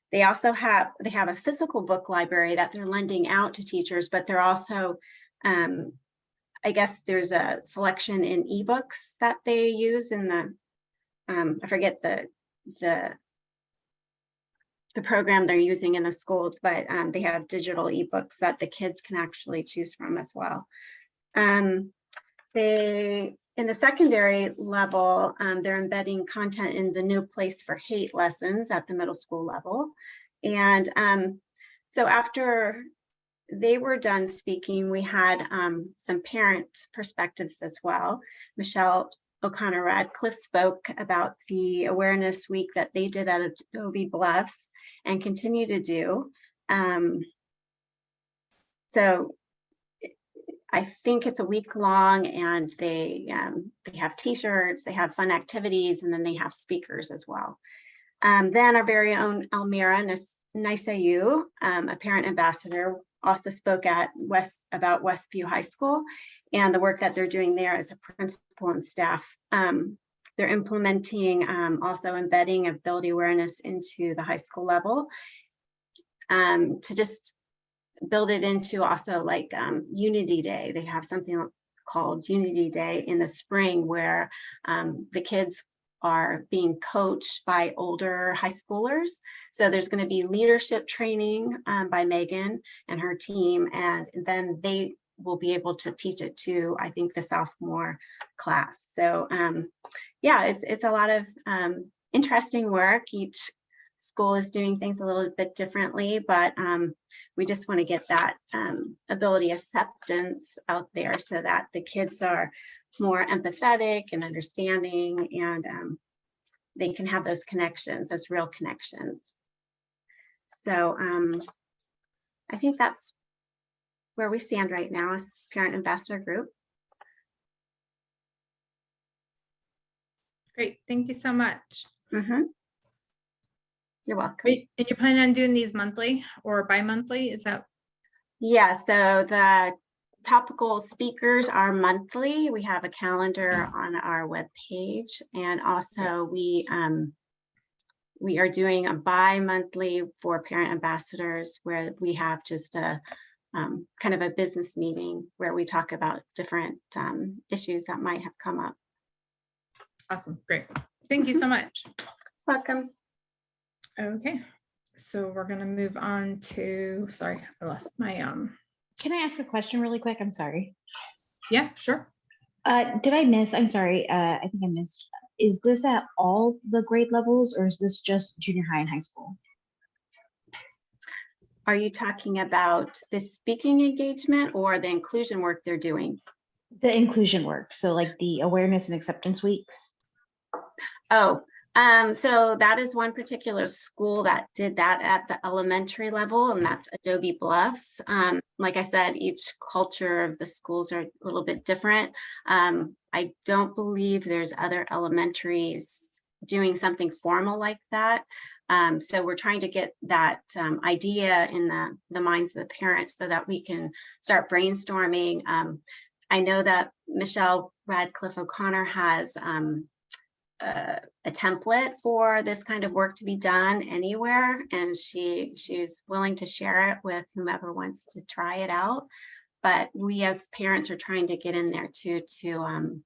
They also have a physical book library that they're lending out to teachers, but they're also, I guess there's a selection in ebooks that they use in the, I forget the program they're using in the schools, but they have digital ebooks that the kids can actually choose from as well. In the secondary level, they're embedding content in the No Place for Hate lessons at the middle school level. And so after they were done speaking, we had some parent perspectives as well. Michelle O'Connor Radcliffe spoke about the awareness week that they did at Adobe Bluffs and continue to do. So I think it's a week long, and they have t-shirts, they have fun activities, and then they have speakers as well. Then our very own Almira Nisayou, a parent ambassador, also spoke at about Westview High School and the work that they're doing there as a principal and staff. They're implementing, also embedding ability awareness into the high school level to just build it into also like Unity Day. They have something called Unity Day in the spring where the kids are being coached by older high schoolers. So there's going to be leadership training by Megan and her team, and then they will be able to teach it to, I think, the sophomore class. So yeah, it's a lot of interesting work. Each school is doing things a little bit differently, but we just want to get that ability acceptance out there so that the kids are more empathetic and understanding, and they can have those connections, those real connections. So I think that's where we stand right now as Parent Ambassador Group. Great, thank you so much. Mm-hmm. You're welcome. Wait, and you plan on doing these monthly or bi-monthly? Is that? Yeah, so the topical speakers are monthly. We have a calendar on our webpage, and also we are doing a bi-monthly for parent ambassadors, where we have just a kind of a business meeting where we talk about different issues that might have come up. Awesome, great. Thank you so much. Welcome. Okay, so we're gonna move on to, sorry, I lost my, Can I ask a question really quick? I'm sorry. yeah, sure. Did I miss, I'm sorry, I think I missed, is this at all the grade levels, or is this just junior high and high school? Are you talking about the speaking engagement or the inclusion work they're doing? The inclusion work, so like the awareness and acceptance weeks. Oh, so that is one particular school that did that at the elementary level, and that's Adobe Bluffs. Like I said, each culture of the schools are a little bit different. I don't believe there's other elementaries doing something formal like that. So we're trying to get that idea in the minds of the parents so that we can start brainstorming. I know that Michelle Radcliffe O'Connor has a template for this kind of work to be done anywhere, and she's willing to share it with whomever wants to try it out. But we as parents are trying to get in there too, to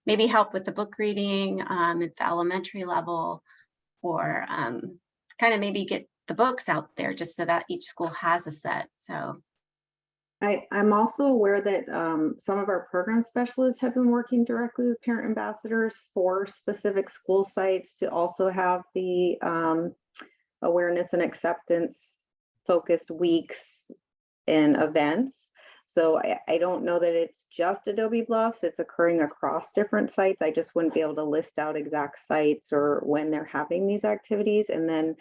maybe help with the book reading at the elementary level, or kind of maybe get the books out there just so that each school has a set. So I'm also aware that some of our program specialists have been working directly with parent ambassadors for specific school sites to also have the awareness and acceptance focused weeks and events. So I don't know that it's just Adobe Bluffs, it's occurring across different sites. I just wouldn't be able to list out exact sites or when they're having these activities. And then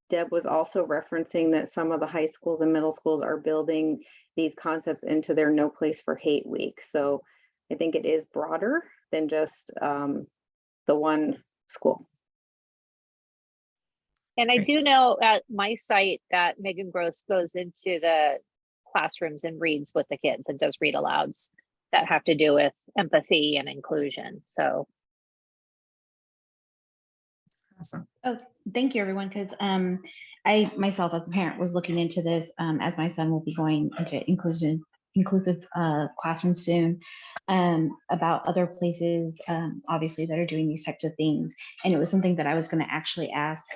Deb was also referencing that some of the high schools and middle schools are building these concepts into their No Place for Hate week. So I think it is broader than just the one school. And I do know at my site that Megan Gross goes into the classrooms and reads with the kids and does read alouds that have to do with empathy and inclusion. So. Awesome. Oh, thank you, everyone, because I myself as a parent was looking into this as my son will be going into inclusive classrooms soon, about other places, obviously, that are doing these types of things. And it was something that I was going to actually ask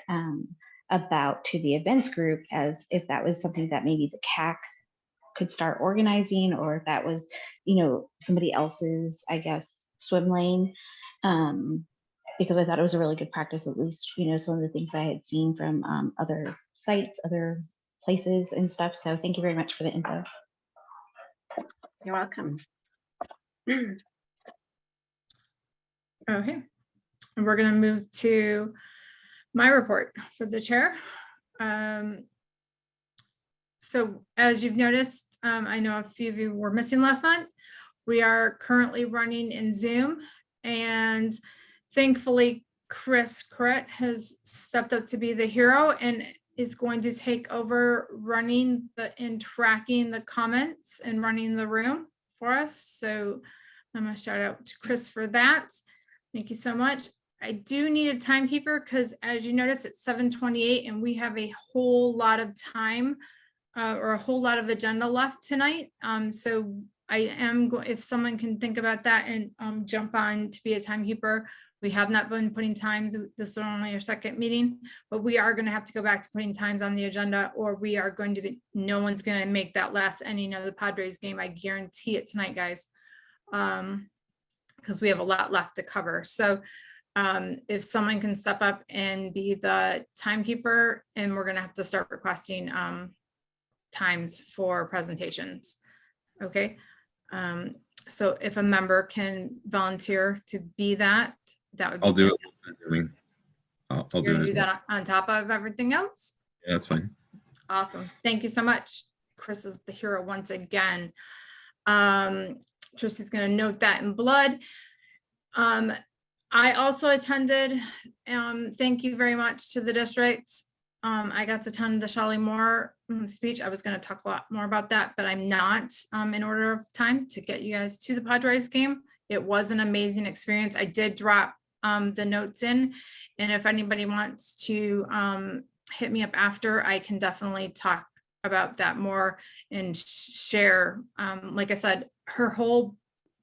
about to the events group, as if that was something that maybe the CAC could start organizing, or if that was, somebody else's, I guess, swim lane. Because I thought it was a really good practice, at least, some of the things I had seen from other sites, other places and stuff. So thank you very much for the info. you're welcome. Okay. And we're going to move to my report for the chair. So as you've noticed, I know a few of you were missing last month. We are currently running in Zoom, and thankfully, Chris Corrett has stepped up to be the hero and is going to take over running and tracking the comments and running the room for us. So I'm going to shout out to Chris for that. Thank you so much. I do need a timekeeper because, as you notice, it's 7:28 and we have a whole lot of time or a whole lot of agenda left tonight. So I am going, if someone can think about that and jump on to be a timekeeper. We have not been putting times, this is only our second meeting, but we are going to have to go back to putting times on the agenda, or we are going to be, no one's going to make that last inning of the Padres game. I guarantee it tonight, guys, because we have a lot left to cover. So if someone can step up and be the timekeeper, and we're going to have to start requesting times for presentations. Okay. So if a member can volunteer to be that, that would be. I'll do fantastic. it. I'll You're gonna do do it. that on top of everything else? Yeah, that's fine. Awesome. Thank you so much. Chris is the hero once again. Trici's gonna note that in blood. I also attended, thank you very much to the district. I got to attend the Shelley Moore speech. I was going to talk a lot more about that, but I'm not in order of time to get you guys to the Padres game. It was an amazing experience. I did drop the notes in, and if anybody wants to hit me up after, I can definitely talk about that more and share. Like I said, her whole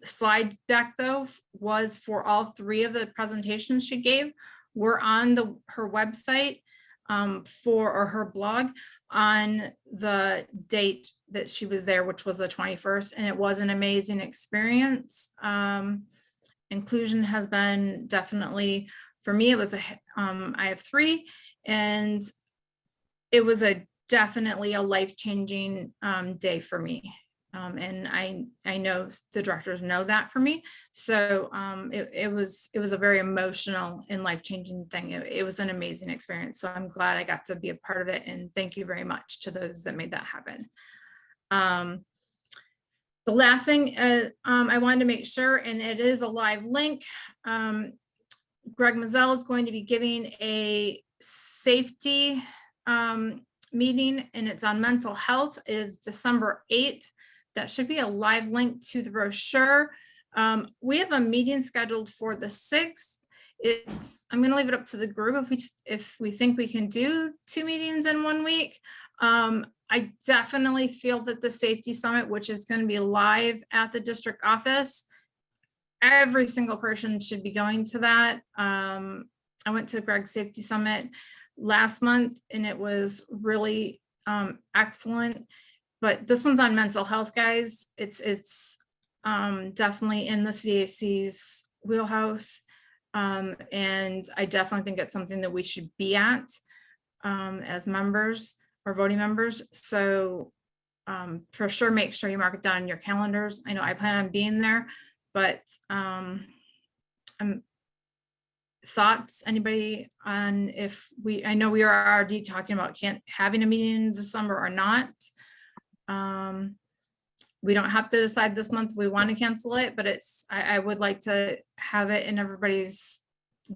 slide deck though was for all three of the presentations she gave were on her website or her blog on the date that she was there, which was the 21st, and it was an amazing experience. Inclusion has been definitely, for me, it was I have 3, and it was definitely a life-changing day for me. And I know the directors know that for me. So it was a very emotional and life-changing thing. It was an amazing experience. So I'm glad I got to be a part of it. And thank you very much to those that made that happen. The last thing I wanted to make sure, and it is a live link. Greg Mazzell is going to be giving a safety meeting, and it's on mental health. It is December 8th. That should be a live link to the brochure. We have a meeting scheduled for the 6th. I'm going to leave it up to the group if we think we can do 2 meetings in 1 week. I definitely feel that the safety summit, which is going to be live at the district office, every single person should be going to that. I went to Greg's Safety Summit last month and it was really excellent. But this one's on mental health, guys. It's definitely in the CAC's wheelhouse. And I definitely think it's something that we should be at as members or voting members. So for sure, make sure you mark it down in your calendars. I know I plan on being there, but thoughts, anybody on if I know we are already talking about having a meeting in December or not. We don't have to decide this month if we want to cancel it, but I would like to have it in everybody's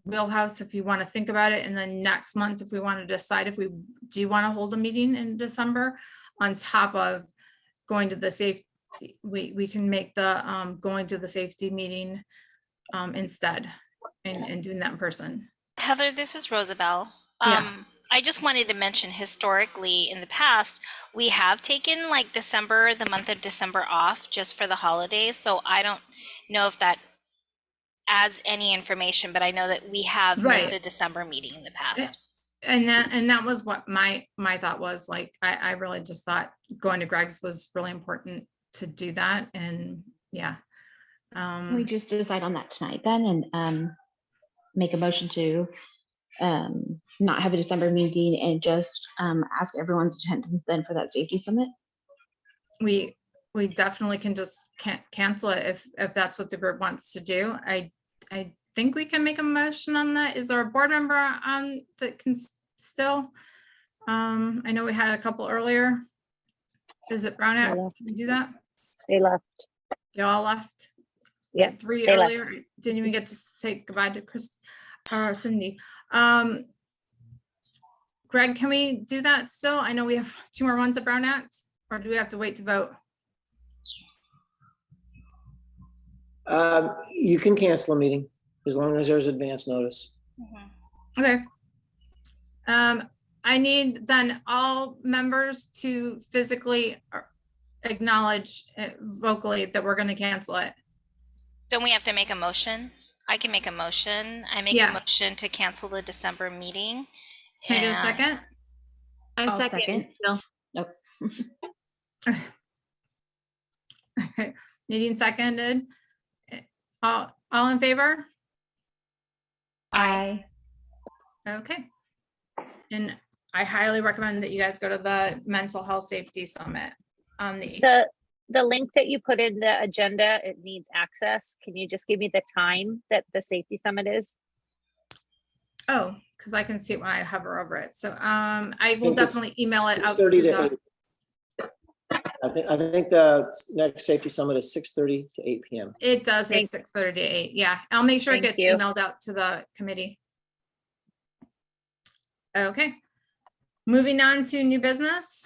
wheelhouse if you want to think about it. And then next month, if we want to decide if we do want to hold a meeting in December on top of going to the safety, we can make the going to the safety meeting instead and doing that in person. Heather, this is Rosabelle. Yeah. I just wanted to mention historically in the past, we have taken like December, the month of December off just for the holidays. So I don't know if that adds any information, but I know that we have missed a December meeting in the past. And that was what my thought was. Like, I really just thought going to Greg's was really important to do that. And yeah. We just decide on that tonight then and make a motion to not have a December meeting and just ask everyone's attendance then for that safety summit. We definitely can just cancel it if that's what the group wants to do. I think we can make a motion on that. Is there a board member on that can still? I know we had a couple earlier. Is it Brown Act? Can we do that? They left. They all left? Yeah. 3 earlier. Didn't even get to say goodbye to Chris or Cindy. Greg, can we do that still? I know we have 2 more months of Brown Act, or do we have to wait to vote? You can cancel a meeting as long as there's advance notice. Okay. I need then all members to physically acknowledge vocally that we're going to cancel it. Don't we have to make a motion? I can make a motion. I make a motion to cancel the December meeting. Can I get a second? I second. Still. Nope. Okay. Nadine seconded. All in favor? Aye. Okay. And I highly recommend that you guys go to the Mental Health Safety Summit on the 8th. The link that you put in the agenda, it needs access. Can you just give me the time that the safety summit is? Oh, because I can see it when I hover over it. So I will definitely email it out. 6:30 to 8. I think the next safety summit is 6:30 to 8 p.m. It does say 6:30 to 8. Yeah, I'll make sure it gets emailed out to the committee. Okay. Moving on to new business.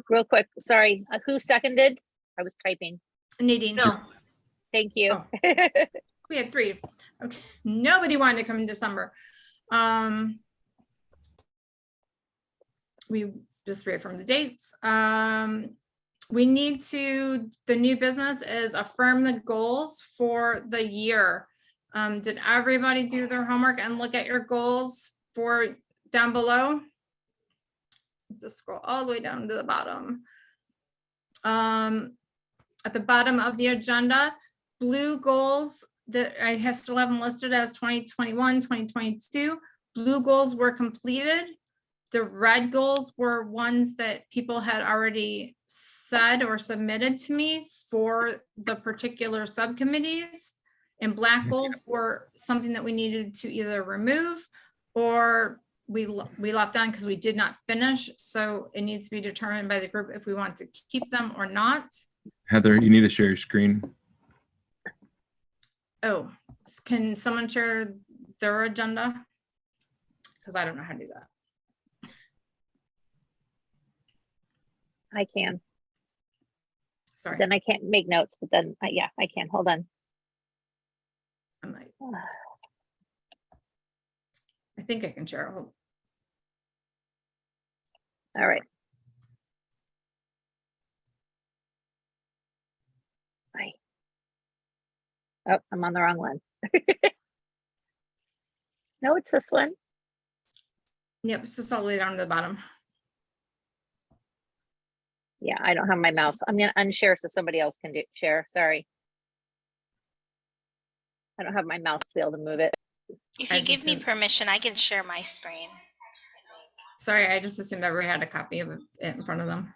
Real quick, sorry, who seconded? I was typing. Nadine. No. Thank you. Oh. We had 3. Okay. Nobody wanted to come in December. We just reaffirmed the dates. We need to, the new business is affirm the goals for the year. Did everybody do their homework and look at your goals for down below? Just scroll all the way down to the bottom. At the bottom of the agenda, blue goals that I still have them listed as 2021, 2022. Blue goals were completed. the red goals were ones that people had already said or submitted to me for the particular subcommittees. And black goals were something that we needed to either remove or we left on because we did not finish. So it needs to be determined by the group if we want to keep them or not. Heather, you need to share your screen. Oh, can someone share their agenda? Because I don't know how to do that. I can. Sorry. Then I can't make notes, but then, yeah, I can. Hold on. I think I can share. Hold. All right. Bye. Oh, I'm on the wrong one. No, it's this one. Yep, it's just all the way down to the bottom. Yeah, I don't have my mouse. I'm gonna unshare so somebody else can share. Sorry. I don't have my mouse to be able to move it. If you give me permission, I can share my screen. Sorry, I just assumed everybody had a copy of it in front of them.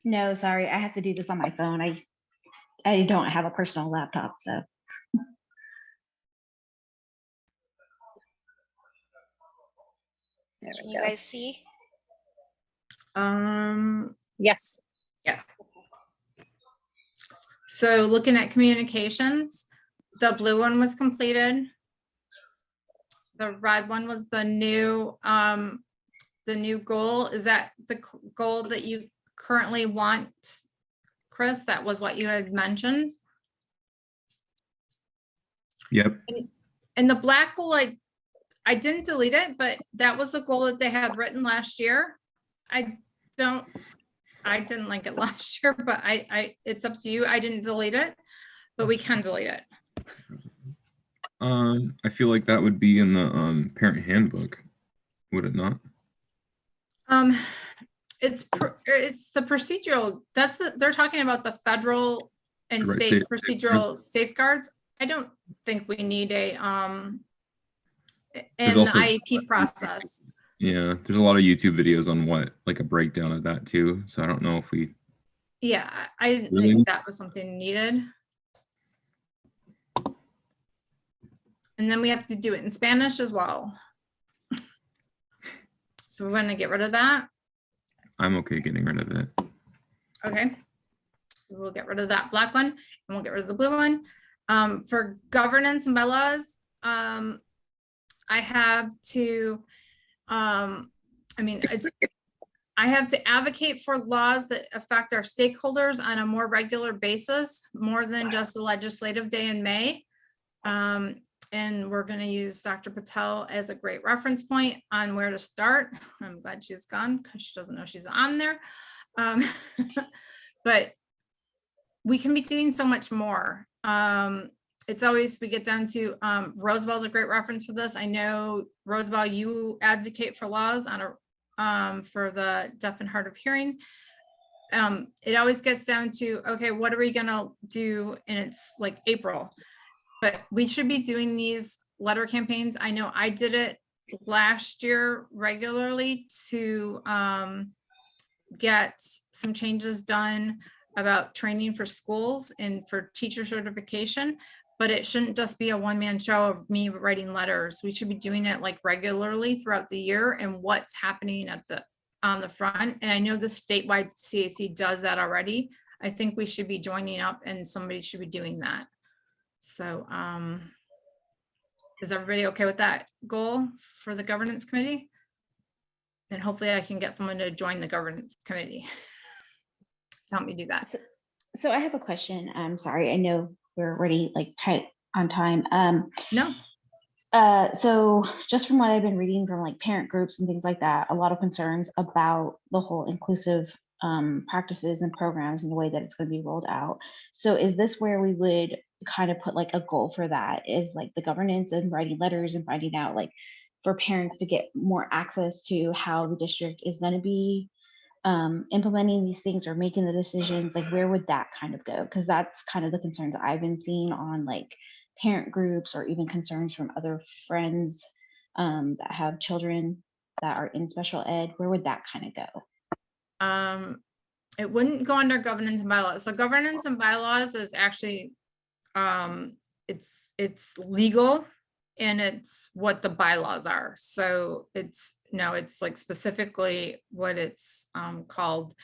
No, sorry, I have to do this on my phone. I don't have a personal laptop, so. Can you guys see? Yes. Yeah. So looking at communications, the blue one was completed. The red one was the new goal. Is that the goal that you currently want, Chris? That was what you had mentioned. Yep. And the black goal, I didn't delete it, but that was the goal that they had written last year. I didn't like it last year, but it's up to you. I didn't delete it, but we can delete it. I feel like that would be in the parent handbook, would it not? It's the procedural. They're talking about the federal and Right, state procedural safeguards. I don't think we need in the IEP process. Yeah, there's a lot of YouTube videos on like a breakdown of that too. So I don't know if we. Yeah, I didn't Really? think that was something needed. And then we have to do it in Spanish as well. So we're going to get rid of that. I'm okay getting rid of it. Okay. We'll get rid of that black one and we'll get rid of the blue one. For governance and bylaws, I have to, I have to advocate for laws that affect our stakeholders on a more regular basis, more than just the legislative day in May. And we're going to use Dr. Patel as a great reference point on where to start. I'm glad she's gone because she doesn't know she's on there. But we can be doing so much more. It's always, we get down to, Roosevelt is a great reference for this. I know, Roosevelt, you advocate for laws on for the deaf and hard of hearing. It always gets down to, okay, what are we gonna do? And it's like April. But we should be doing these letter campaigns. I know I did it last year regularly to get some changes done about training for schools and for teacher certification, but it shouldn't just be a one-man show of me writing letters. We should be doing it like regularly throughout the year and what's happening on the front. And I know the statewide CAC does that already. I think we should be joining up and somebody should be doing that. So is everybody okay with that goal for the governance committee? And hopefully I can get someone to join the governance committee to help me do that. So I have a question. I'm sorry. I know we're already like tight on time. No. So just from what I've been reading from like parent groups and things like that, a lot of concerns about the whole inclusive practices and programs and the way that it's going to be rolled out. So is this where we would kind of put like a goal for that, is like the governance and writing letters and finding out like for parents to get more access to how the district is going to be implementing these things or making the decisions? Like where would that kind of go? Because that's kind of the concerns I've been seeing on like parent groups or even concerns from other friends that have children that are in special ed? Where would that kind of go? It wouldn't go under governance and bylaws. So governance and bylaws is actually, it's legal and it's what the bylaws are. So it's, no, it's like specifically what it's called.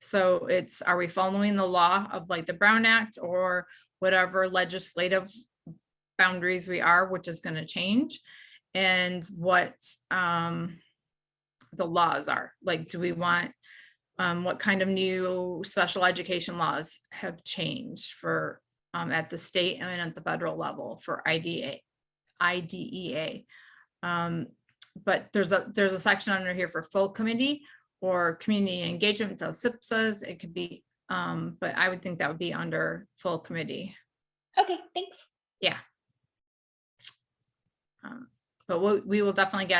So it's, are we following the law of like the Brown Act or whatever legislative boundaries we are, which is going to change, and what the laws are. Like, do we want, what kind of new special education laws have changed for at the state and at the federal level for IDEA. But there's a section under here for full committee or community engagement, the SIPSAs. It could be, but I would think that would be under full committee. Okay, thanks. Yeah. But we will definitely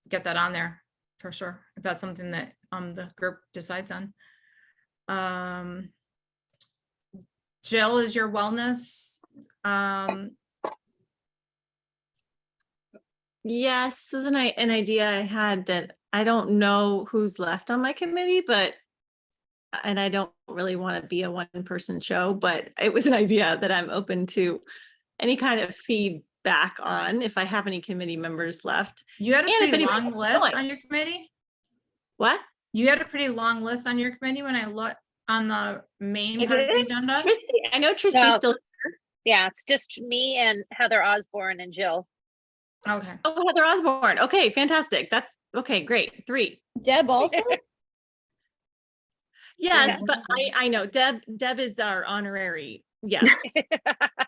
get that on there for sure, if that's something that the group decides on. Jill, is your wellness? Yes, this was an idea I had that I don't know who's left on my committee, and I don't really want to be a one-person show, but it was an idea that I'm open to any kind of feedback on if I have any committee members left. You had a And if pretty anybody long wants to list join. on your committee? What? You had a pretty long list on your committee when I looked on the main I part of the did? agenda. Tristy, I know Tristy's No. still. Yeah, it's just me and Heather Osborne and Jill. Okay. Oh, Heather Osborne. Okay, fantastic. That's okay, great. 3. Deb also? Yes, but I know Deb is our honorary. Yes.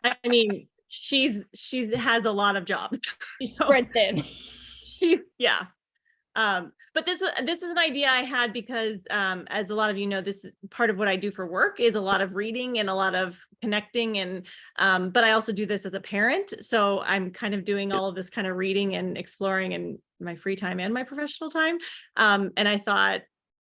I mean, she has a lot of jobs. She's spread thin. Yeah. But this was an idea I had because as a lot of you know, this is part of what I do for work is a lot of reading and a lot of connecting, and but I also do this as a parent. So I'm kind of doing all of this kind of reading and exploring in my free time and my professional time. And I thought,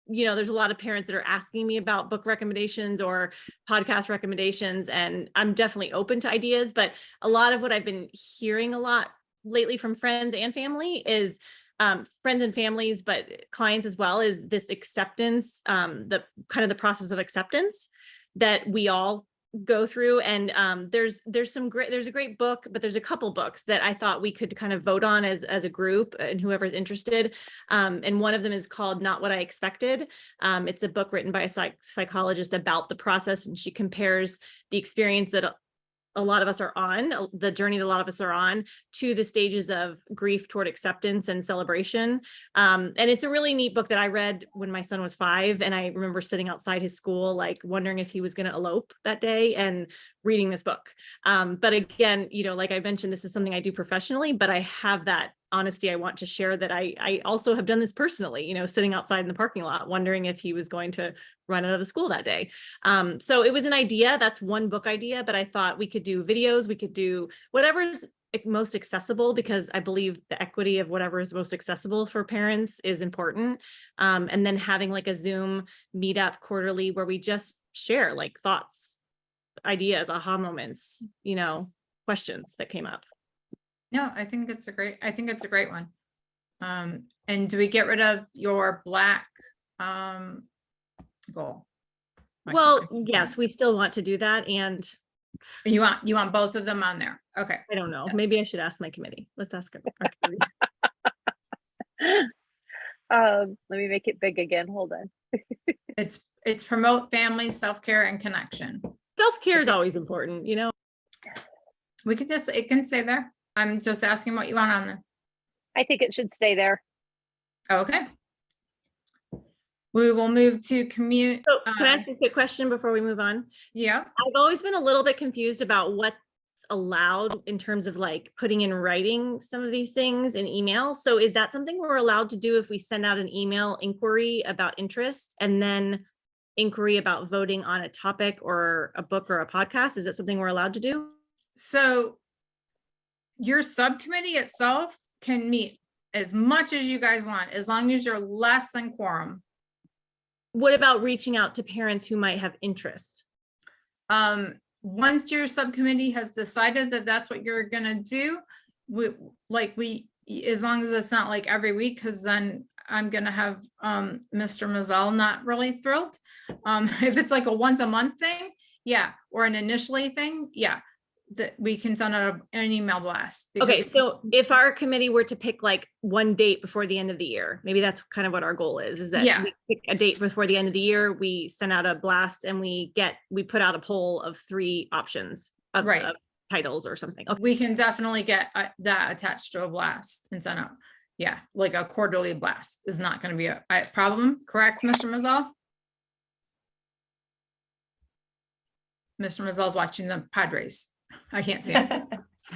there's a lot of parents that are asking me about book recommendations or podcast recommendations, and I'm definitely open to ideas. But a lot of what I've been hearing a lot lately from friends and family is friends and families, but clients as well, is this acceptance, the kind of the process of acceptance that we all go through. And there's a great book, but there's a couple books that I thought we could kind of vote on as a group and whoever's interested. And one of them is called Not What I Expected. It's a book written by a psychologist about the process, and she compares the experience that a lot of us are on, the journey that a lot of us are on, to the stages of grief toward acceptance and celebration. And it's a really neat book that I read when my son was 5. And I remember sitting outside his school, like wondering if he was going to elope that day and reading this book. But again, like I mentioned, this is something I do professionally, but I have that honesty I want to share that I also have done this personally, sitting outside in the parking lot, wondering if he was going to run out of the school that day. So it was an idea. That's one book idea, but I thought we could do videos, we could do whatever's most accessible, because I believe the equity of whatever is most accessible for parents is important. And then having like a Zoom meetup quarterly where we just share like thoughts, ideas, aha moments, questions that came up. No, I think it's a great one. And do we get rid of your black goal? Well, yes, we still want to do that. And you want both of them on there. Okay. I don't know. Maybe I should ask my committee. Let's ask our committee. Let me make it big again. Hold on. It's promote family, self-care, and connection. Self-care is always important, We could it can stay there. I'm just asking what you want on there. I think it should stay there. Okay. We will move to commute. So can I ask a quick question before we move on? Yeah. I've always been a little bit confused about what's allowed in terms of like putting in writing some of these things in email. So is that something we're allowed to do if we send out an email inquiry about interest and then inquiry about voting on a topic or a book or a podcast? Is that something we're allowed to do? So your subcommittee itself can meet as much as you guys want, as long as you're less than quorum. What about reaching out to parents who might have interest? Once your subcommittee has decided that that's what you're gonna do, as long as it's not like every week, because then I'm gonna have Mr. Mazzell not really thrilled. If it's like a once a month thing, yeah, or an initially thing, yeah, that we can send out an email blast. Okay, because- so if our committee were to pick like one date before the end of the year, maybe that's kind of what our goal is that Yeah. we pick a date before the end of the year, we send out a blast and we put out a poll of 3 options of, Right. of titles or something. Okay. we can definitely get that attached to a blast and send out. Yeah, like a quarterly blast is not gonna be a problem, correct, Mr. Mazzell? Mr. Mazzell's watching the Padres. I can't see him.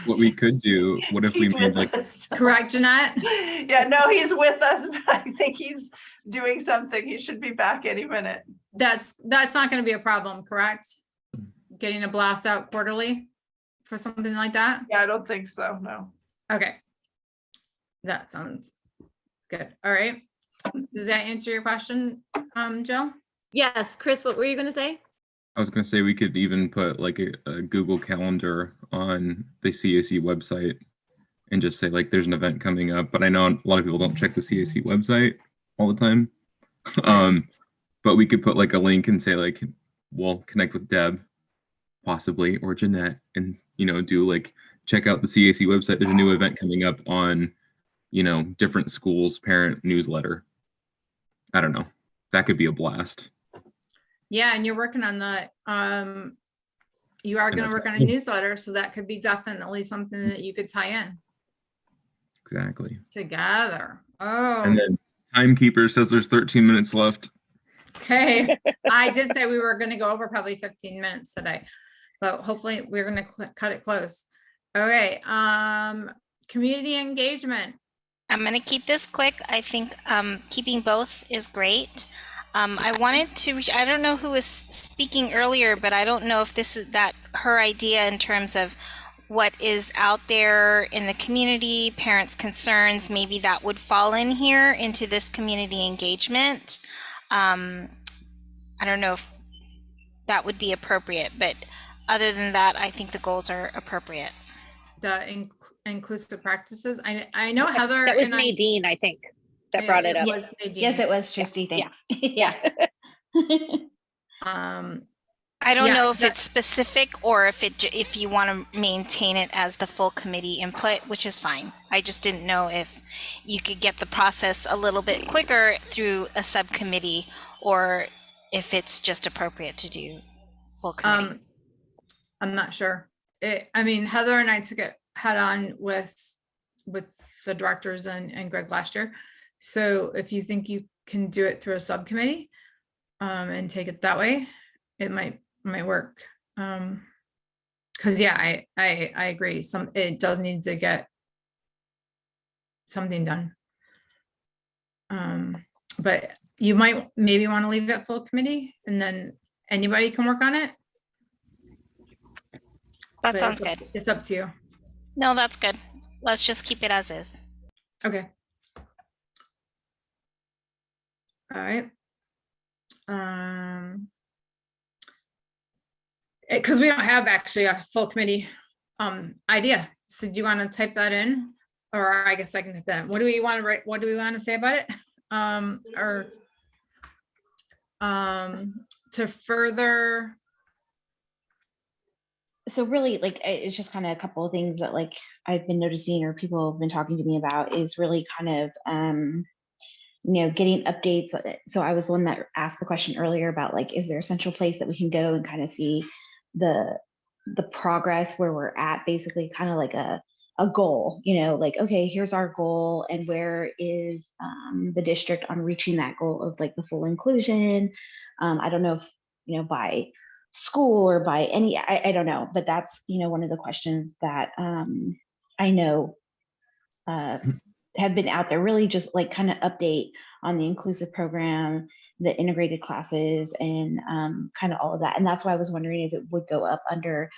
What we could do, what if we He's made with like, us. Correct, Jeanette? Yeah, no, he's with us, but I think he's doing something. He should be back any minute. That's not gonna be a problem, correct? Getting a blast out quarterly for something like that? Yeah, I don't think so, no. Okay. That sounds good. All right. Does that answer your question, Jill? Yes, Chris, what were you gonna say? I was gonna say we could even put like a Google Calendar on the CAC website and just say like there's an event coming up, but I know a lot of people don't check the CAC website all the time. But we could put like a link and say like, we'll connect with Deb possibly, or Jeanette, and do like, check out the CAC website. There's a new event coming up on, different schools' parent newsletter. I don't know. That could be a blast. Yeah, and you're working on the, you are gonna that's work on a right. newsletter, so that could be definitely something that you could tie in Exactly. together. Oh, And then timekeeper says there's 13 minutes left. okay. I did say we were gonna go over probably 15 minutes today, but hopefully we're gonna cut it close. Okay, community engagement. I'm going to keep this quick. I think keeping both is great. I wanted to reach, I don't know who was speaking earlier, but I don't know if this is her idea in terms of what is out there in the community, parents' concerns, maybe that would fall in here into this community engagement. I don't know if that would be appropriate, but other than that, I think the goals are appropriate. The inclusive practices. I know Heather. That was and Nadine, I think, that brought it up. was Nadine. Yes, it was Tristy. Thanks. Yeah. I don't Yeah, know if it's specific or if you want to maintain it as the full committee input, which is fine. I just didn't know if you could get the process a little bit quicker through a subcommittee or if it's just appropriate to do full committee. I'm not sure. I mean, Heather and I took it head on with the directors and Greg last year. So if you think you can do it through a subcommittee and take it that way, it might work. Because yeah, I agree. It does need to get something done. But you might maybe want to leave it full committee and then anybody can work on it. That But sounds good. It's up to you. No, that's good. Let's just keep it as is. Okay. All right. Because we don't have actually a full committee idea. So do you want to type that in? Or I guess I can type that in. What do we want to write? What do we want to say about it? To further. So really, like, it's just kind of a couple of things that like I've been noticing or people have been talking to me about is really kind of getting updates. So I was the one that asked the question earlier about like, is there a central place that we can go and kind of see the progress where we're at, basically kind of like a goal, like, okay, here's our goal and where is the district on reaching that goal of like the full inclusion. I don't know if, by school or by any, I don't know, but that's, one of the questions that I know have been out there, really just like kind of update on the inclusive program, the integrated classes, and kind of all of that. And that's why I was wondering if it would go up under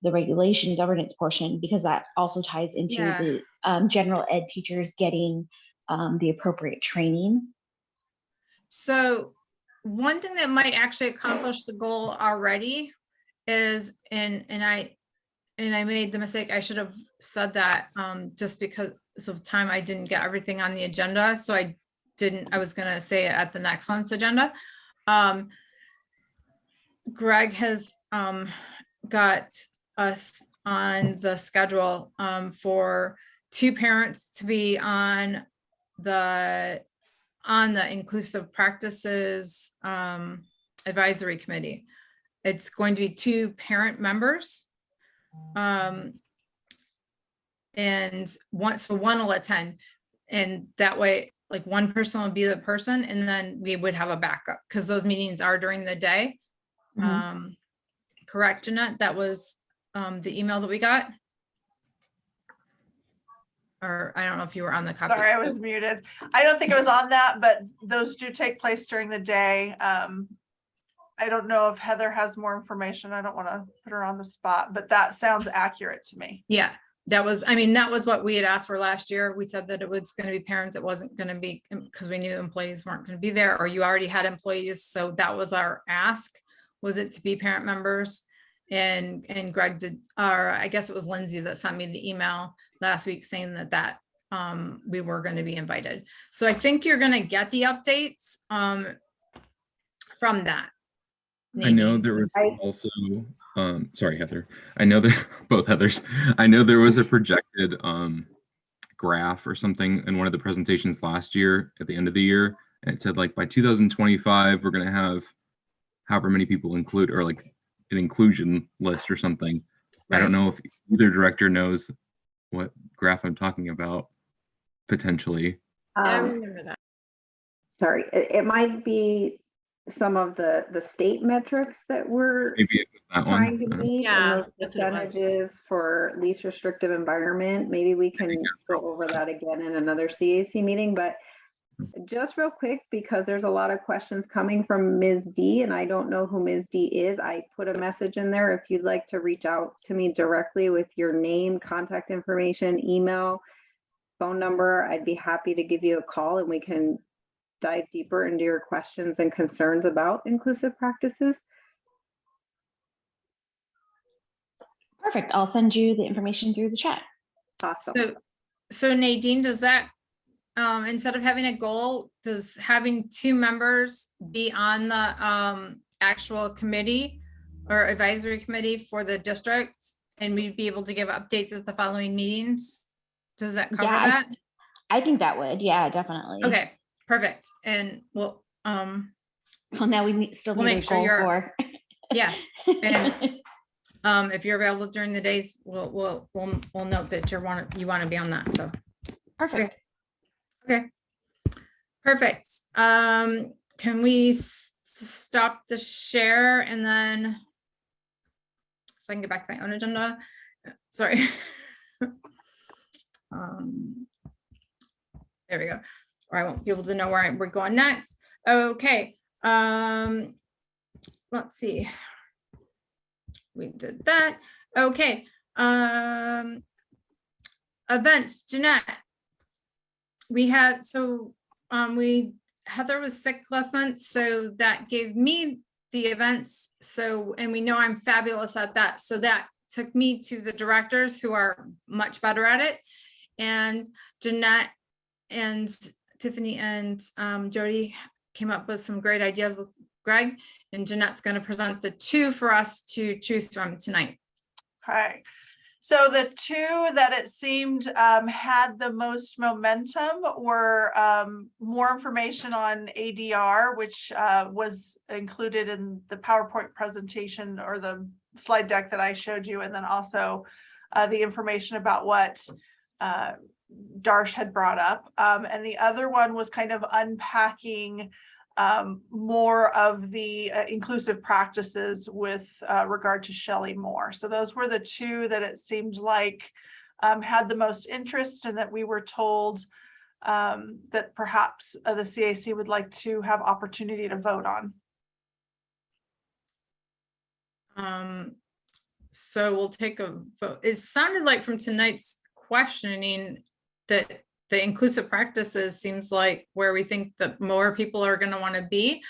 the regulation governance portion, because that also ties into the general ed teachers getting the appropriate training. So one thing that might actually accomplish the goal already is, and I made the mistake, I should have said that just because of time, I didn't get everything on the agenda, so I was gonna say it at the next month's agenda. Greg has got us on the schedule for 2 parents to be on the inclusive practices advisory committee. It's going to be 2 parent members. And one will attend, and that way, like, one person will be the person, and then we would have a backup, because those meetings are during the day. Correct, Jeanette? That was the email that we got. Or I don't know if you were on the copy. Sorry, I was muted. I don't think it was on that, but those do take place during the day. I don't know if Heather has more information. I don't want to put her on the spot, but that sounds accurate to me. Yeah, that was what we had asked for last year. We said that it was going to be parents. It wasn't going to be, because we knew employees weren't going to be there, or you already had employees. So that was our ask, was it to be parent members. And Greg did, or I guess it was Lindsay that sent me the email last week saying that we were going to be invited. So I think you're going to get the updates from that. I know there was also, sorry, Heather. I know that both Heathers. I know there was a projected graph or something in one of the presentations last year at the end of the year, and it said, like, by 2025 we're going to have however many people include, or like an inclusion list or something. Right. I don't know if either director knows what graph I'm talking about, potentially. I remember that. Sorry, it might be some of the state metrics that we're trying to meet, and those percentages for least restrictive environment. Maybe we can go over that again in another CAC meeting, but just real quick, because there's a lot of questions coming from Ms. D, and I don't know who Ms. D is. I put a message in there. If you'd like to reach out to me directly with your name, contact information, email, phone number, I'd be happy to give you a call and we can dive deeper into your questions and concerns about inclusive practices. Perfect. I'll send you the information through the chat. Awesome. So Nadine, does that, instead of having a goal, does having 2 members be on the actual committee or advisory committee for the district, and we'd be able to give updates at the following meetings? Does that cover that? I think that would. Yeah, definitely. Okay, perfect. And well, now we still need a goal for. Yeah. And if you're available during the days, we'll note that you want to be on that. So perfect. Okay. Perfect. Can we stop the share and then so I can get back to my own agenda? Sorry. There we go. Or I won't be able to know where we're going next. Okay. Let's see. We did that. Okay. Events, Jeanette. We had, Heather was sick last month, so that gave me the events. So, and we know I'm fabulous at that. So that took me to the directors who are much better at it. And Jeanette and Tiffany and Jody came up with some great ideas with Greg, and Jeanette's going to present the 2 for us to choose from tonight. Okay. So the 2 that it seemed had the most momentum were more information on ADR, which was included in the PowerPoint presentation or the slide deck that I showed you, and then also the information about what Darsh had brought up. And the other one was kind of unpacking more of the inclusive practices with regard to Shelley Moore. So those were the 2 that it seemed like had the most interest, and that we were told that perhaps the CAC would like to have opportunity to vote on. So we'll take a vote. It sounded like from tonight's questioning that the inclusive practices seems like where we think that more people are going to want to be.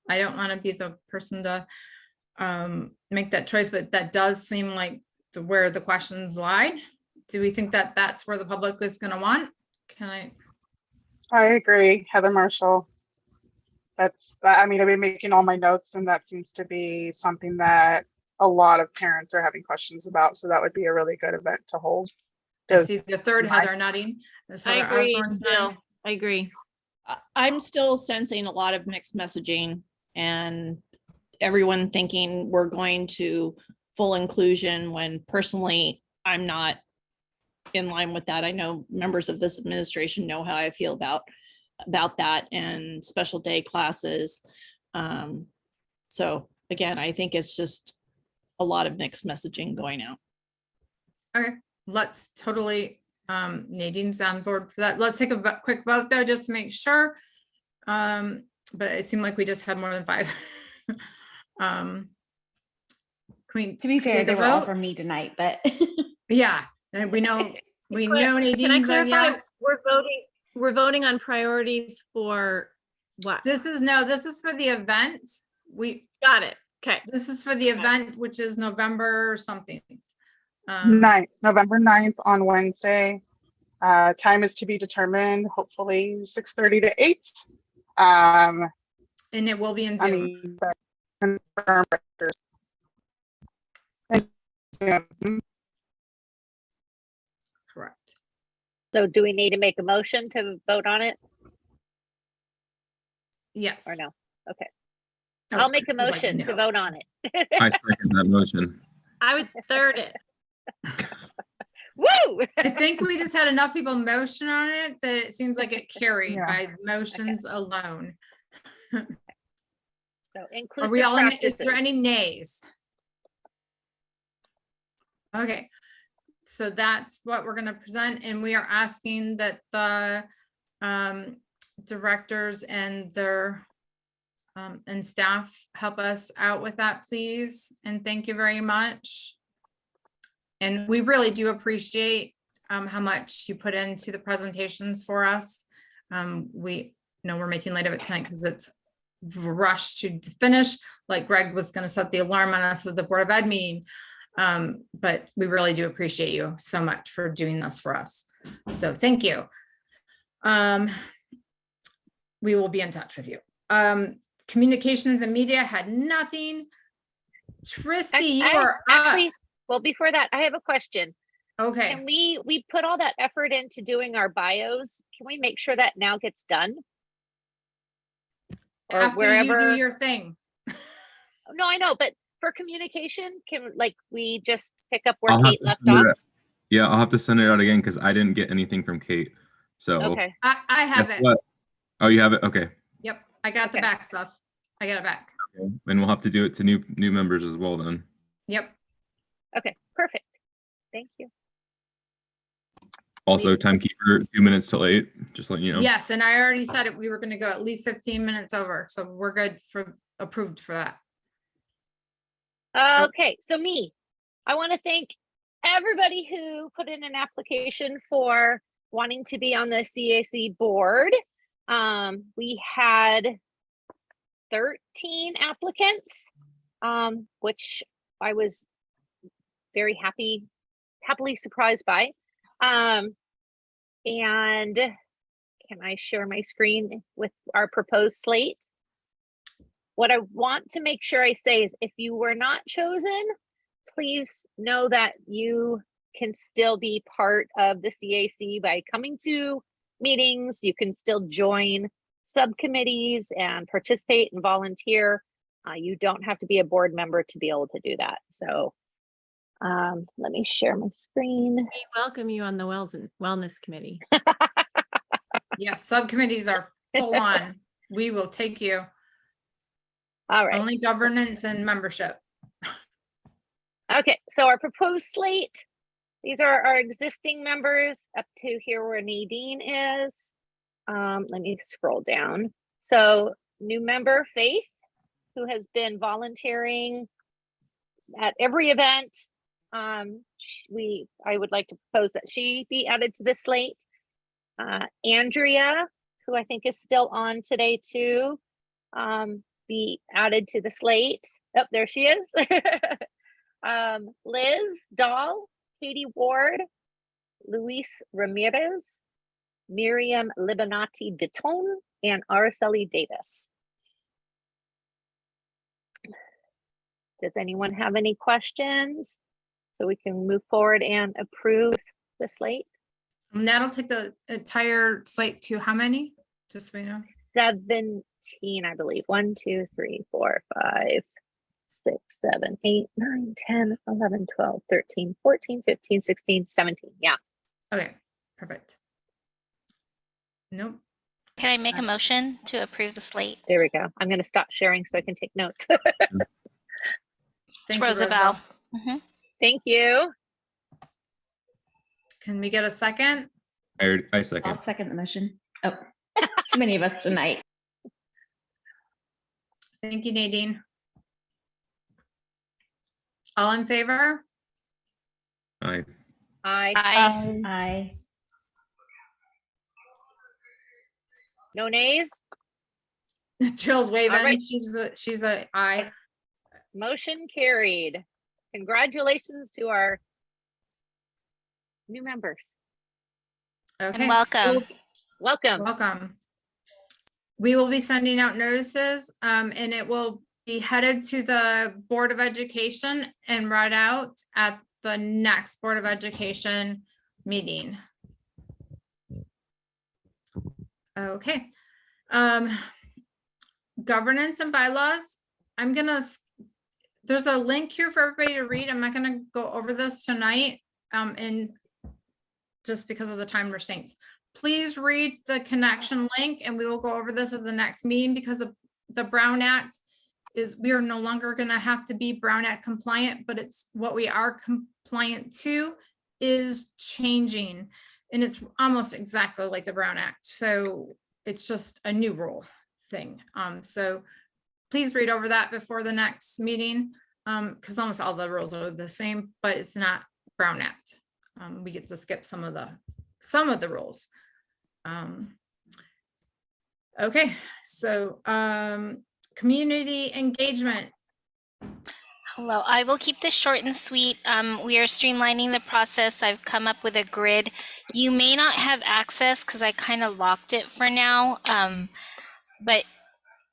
I don't want to be the person to make that choice, but that does seem like where the questions lie. Do we think that that's where the public is going to want? Can I? I agree, Heather Marshall. I mean, I've been making all my notes, and that seems to be something that a lot of parents are having questions about. So that would be a really good event to hold. I see Does the third my- Heather nodding. Ms. I Heather agree, Osborne's Jill. nodding. I agree. I'm still sensing a lot of mixed messaging and everyone thinking we're going to full inclusion when personally I'm not in line with that. I know members of this administration know how I feel about that and special day classes. So again, I think it's just a lot of mixed messaging going out. Okay, let's totally, Nadine's on board for that. Let's take a quick vote though, just to make sure. But it seemed like we just had more than 5. Can we To be fair, take a they were all vote? from me tonight, but Yeah, and we know, we know Can I Nadine's a clarify? yes. We're voting on priorities for what? This is for the event. We Got it. Okay. This is for the event, which is November something. 9th, November 9th on Wednesday. Time is to be determined, hopefully 6:30 to 8. And it will be in I Zoom. mean, but confirm records. Zoom. Correct. So do we need to make a motion to vote on it Yes. or no? Okay. Oh, I'll make a Chris is like, motion to no. vote on it. I second that motion. I would third it. Woo! I think we just had enough people motion on it that it seems like it carried Yeah. by motions alone. So Are inclusive we all in, is there practices. any nays? Okay, so that's what we're gonna present, and we are asking that the directors and their and staff help us out with that, please, and thank you very much. And we really do appreciate how much you put into the presentations for us. We know we're making light of it tonight because it's rushed to finish, like Greg was going to set the alarm on us at the Board of Ed meeting. But we really do appreciate you so much for doing this for us. So thank you. We will be in touch with you. Communications and media had nothing. Tristy, you are up. Actually, well, before that, I have a question. Okay. Can we put all that effort into doing our bios? Can we make sure that now gets done? Or After wherever. you do your thing. No, I know, but for communication, can like we just pick up where I'll have Kate to left send off? it out. Yeah, I'll have to send it out again because I didn't get anything from Kate. So Okay. I have guess it. what? Oh, you have it? Okay. Yep, I got the Okay. back stuff. I got it back. Okay. And we'll have to do it to new members as well then. Yep. Okay, perfect. Thank you. Also, timekeeper 2 minutes till 8. Just letting you know. Yes, and I already said it. We were gonna go at least 15 minutes over, so we're good for approved for that. Okay, so I want to thank everybody who put in an application for wanting to be on the CAC board. We had 13 applicants, which I was very happily surprised by. And can I share my screen with our proposed slate? What I want to make sure I say is if you were not chosen, please know that you can still be part of the CAC by coming to meetings. You can still join subcommittees and participate and volunteer. You don't have to be a board member to be able to do that. So let me share my screen. We welcome you on the Wellness Committee. Yeah, subcommittees are full on. We will take you. All right. Only governance and membership. Okay, so our proposed slate, these are our existing members up to here where Nadine is. Let me scroll down. So new member Faith, who has been volunteering at every event. I would like to propose that she be added to the slate. Andrea, who I think is still on today too, be added to the slate. Oh, there she is. Liz Dahl, Katie Ward, Luis Ramirez, Miriam Libanati Bitton, and Araceli Davis. Does anyone have any questions? So we can move forward and approve the slate. And that'll take the entire slate to how many? Just so we know. 17, I believe. 1, 2, 3, 4, 5, 6, 7, 8, 9, 10, 11, 12, 13, 14, 15, 16, 17. Yeah. Okay, perfect. Nope. Can I make a motion to approve the slate? There we go. I'm going to stop sharing so I can take notes. It's Thank you, Rosabelle. Rosabelle. Thank you. Can we get a second? I second. I'll second the motion. Oh, too many of us tonight. Thank you, Nadine. All in favor? Aye. Aye. Aye. Aye. No nays? Jill's waving. right. She's a aye. Motion carried. Congratulations to our new members. Okay. And welcome. Welcome. Welcome. We will be sending out notices, and it will be headed to the Board of Education and read out at the next Board of Education meeting. Okay. Governance and bylaws. There's a link here for everybody to read. I'm not gonna go over this tonight, and just because of the time restraints. Please read the connection link, and we will go over this at the next meeting, because the Brown Act we are no longer gonna have to be Brown Act compliant, but it's what we are compliant to is changing. And it's almost exactly like the Brown Act. So it's just a new rule thing. So please read over that before the next meeting, because almost all the rules are the same, but it's not Brown Act. We get to skip some of the rules. Okay, so community engagement. Hello, I will keep this short and sweet. We are streamlining the process. I've come up with a grid. You may not have access because I kind of locked it for now, but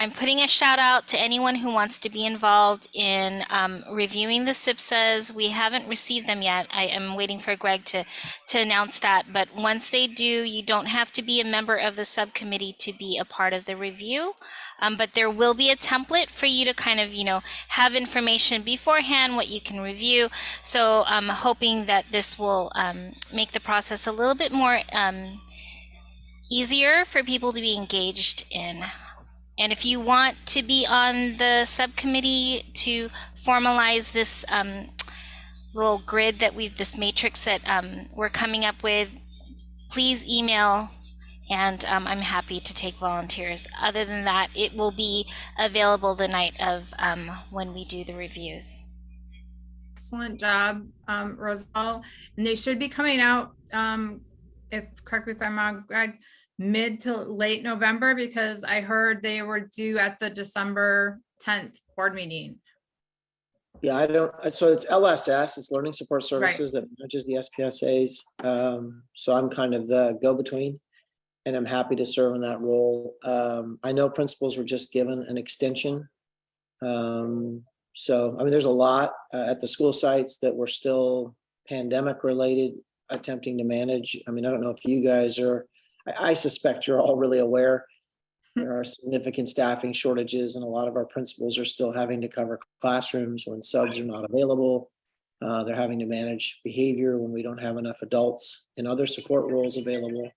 I'm putting a shout out to anyone who wants to be involved in reviewing the SIPSAs. We haven't received them yet. I am waiting for Greg to announce that. But once they do, you don't have to be a member of the subcommittee to be a part of the review. But there will be a template for you to kind of, have information beforehand, what you can review. So I'm hoping that this will make the process a little bit more easier for people to be engaged in. And if you want to be on the subcommittee to formalize this little grid this matrix that we're coming up with, please email, and I'm happy to take volunteers. Other than that, it will be available the night of when we do the reviews. Excellent job, Rosabelle. And they should be coming out, correct me if I'm wrong, Greg, mid to late November, because I heard they were due at the December 10th board meeting. Yeah, so it's LSS, it's Learning Support Services that manages the SPSAs. So I'm kind of the go-between, and I'm happy to serve in that role. I know principals were just given an extension. So, there's a lot at the school sites that were still pandemic related, attempting to manage. I don't know if you guys are, I suspect you're all really aware there are significant staffing shortages, and a lot of our principals are still having to cover classrooms when subs are not available. They're having to manage behavior when we don't have enough adults and other support roles available.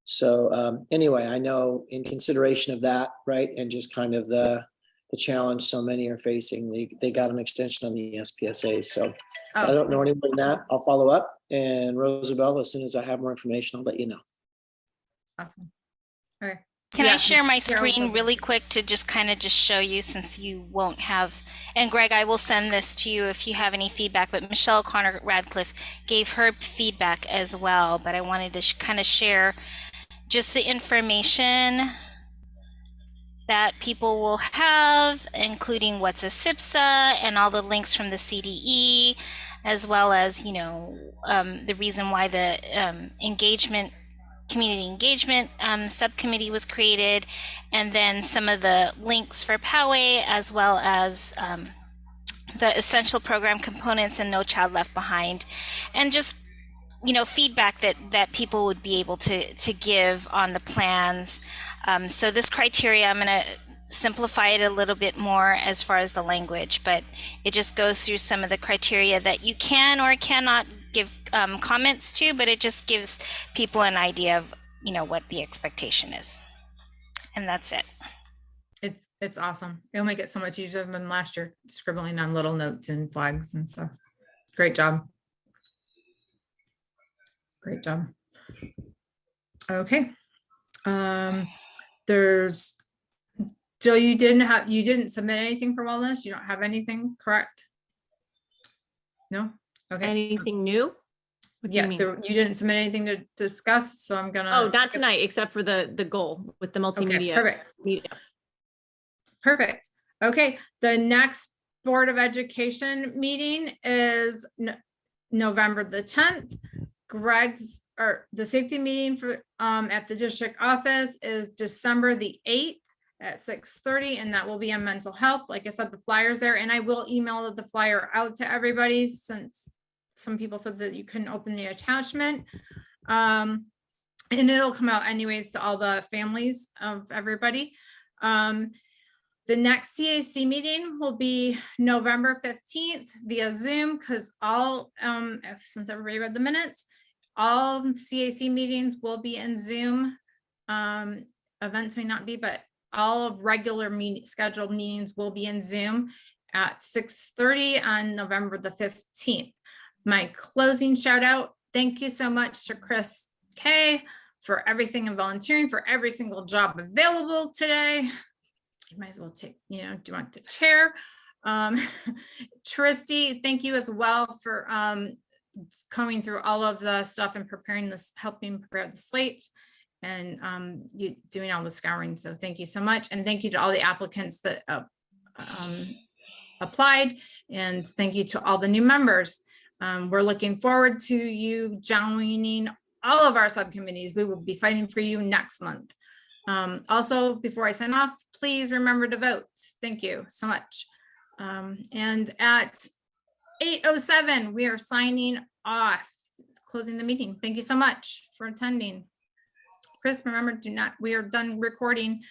So anyway, I know in consideration of that, right, and just kind of the challenge so many are facing, they got an extension on the SPSA. So I don't know any more than that. I'll follow up, and Rosabelle, as soon as I have more information, I'll let you know. Awesome. All right. Can I share my screen really quick to just show you, since you won't have, and Greg, I will send this to you if you have any feedback, but Michelle O'Connor Radcliffe gave her feedback as well, but I wanted to kind of share just the information that people will have, including what's a SIPSA and all the links from the CDE, as well as, the reason why the engagement community engagement subcommittee was created, and then some of the links for Poway, as well as the essential program components and No Child Left Behind, and just feedback that people would be able to give on the plans. So this criteria, I'm going to simplify it a little bit more as far as the language, but it just goes through some of the criteria that you can or cannot give comments to, but it just gives people an idea of what the expectation is. And that's it. It's awesome. It'll make it so much easier than last year, scribbling on little notes and flags and stuff. Great job. Great job. Okay. There's Jill, you didn't submit anything for wellness. You don't have anything, correct? No? Okay. Anything new? What do you Yeah, mean? you didn't submit anything to discuss, so I'm gonna. Oh, not tonight, except for the goal with the multimedia. Perfect. media. Perfect. Okay, the next Board of Education meeting is November the 10th. The safety meeting for at the district office is December the 8th at 6:30, and that will be on mental health. Like I said, the flyer's there, and I will email the flyer out to everybody since some people said that you couldn't open the attachment. And it'll come out anyways to all the families of everybody. The next CAC meeting will be November 15th via Zoom, because since everybody read the minutes, all CAC meetings will be in Zoom. Events may not be, but all of regular scheduled meetings will be in Zoom at 6:30 on November the 15th. My closing shout out, thank you so much to Chris K for everything and volunteering for every single job available today. You might as well take, do you want the chair? Tristy, thank you as well for coming through all of the stuff and preparing this, helping prepare the slate, and you doing all the scouring. So thank you so much. And thank you to all the applicants that applied. And thank you to all the new members. We're looking forward to you joining all of our subcommittees. We will be fighting for you next month. Also, before I sign off, please remember to vote. Thank you so much. And at 8:07, we are signing off, closing the meeting. Thank you so much for attending. Chris, remember, we are done recording.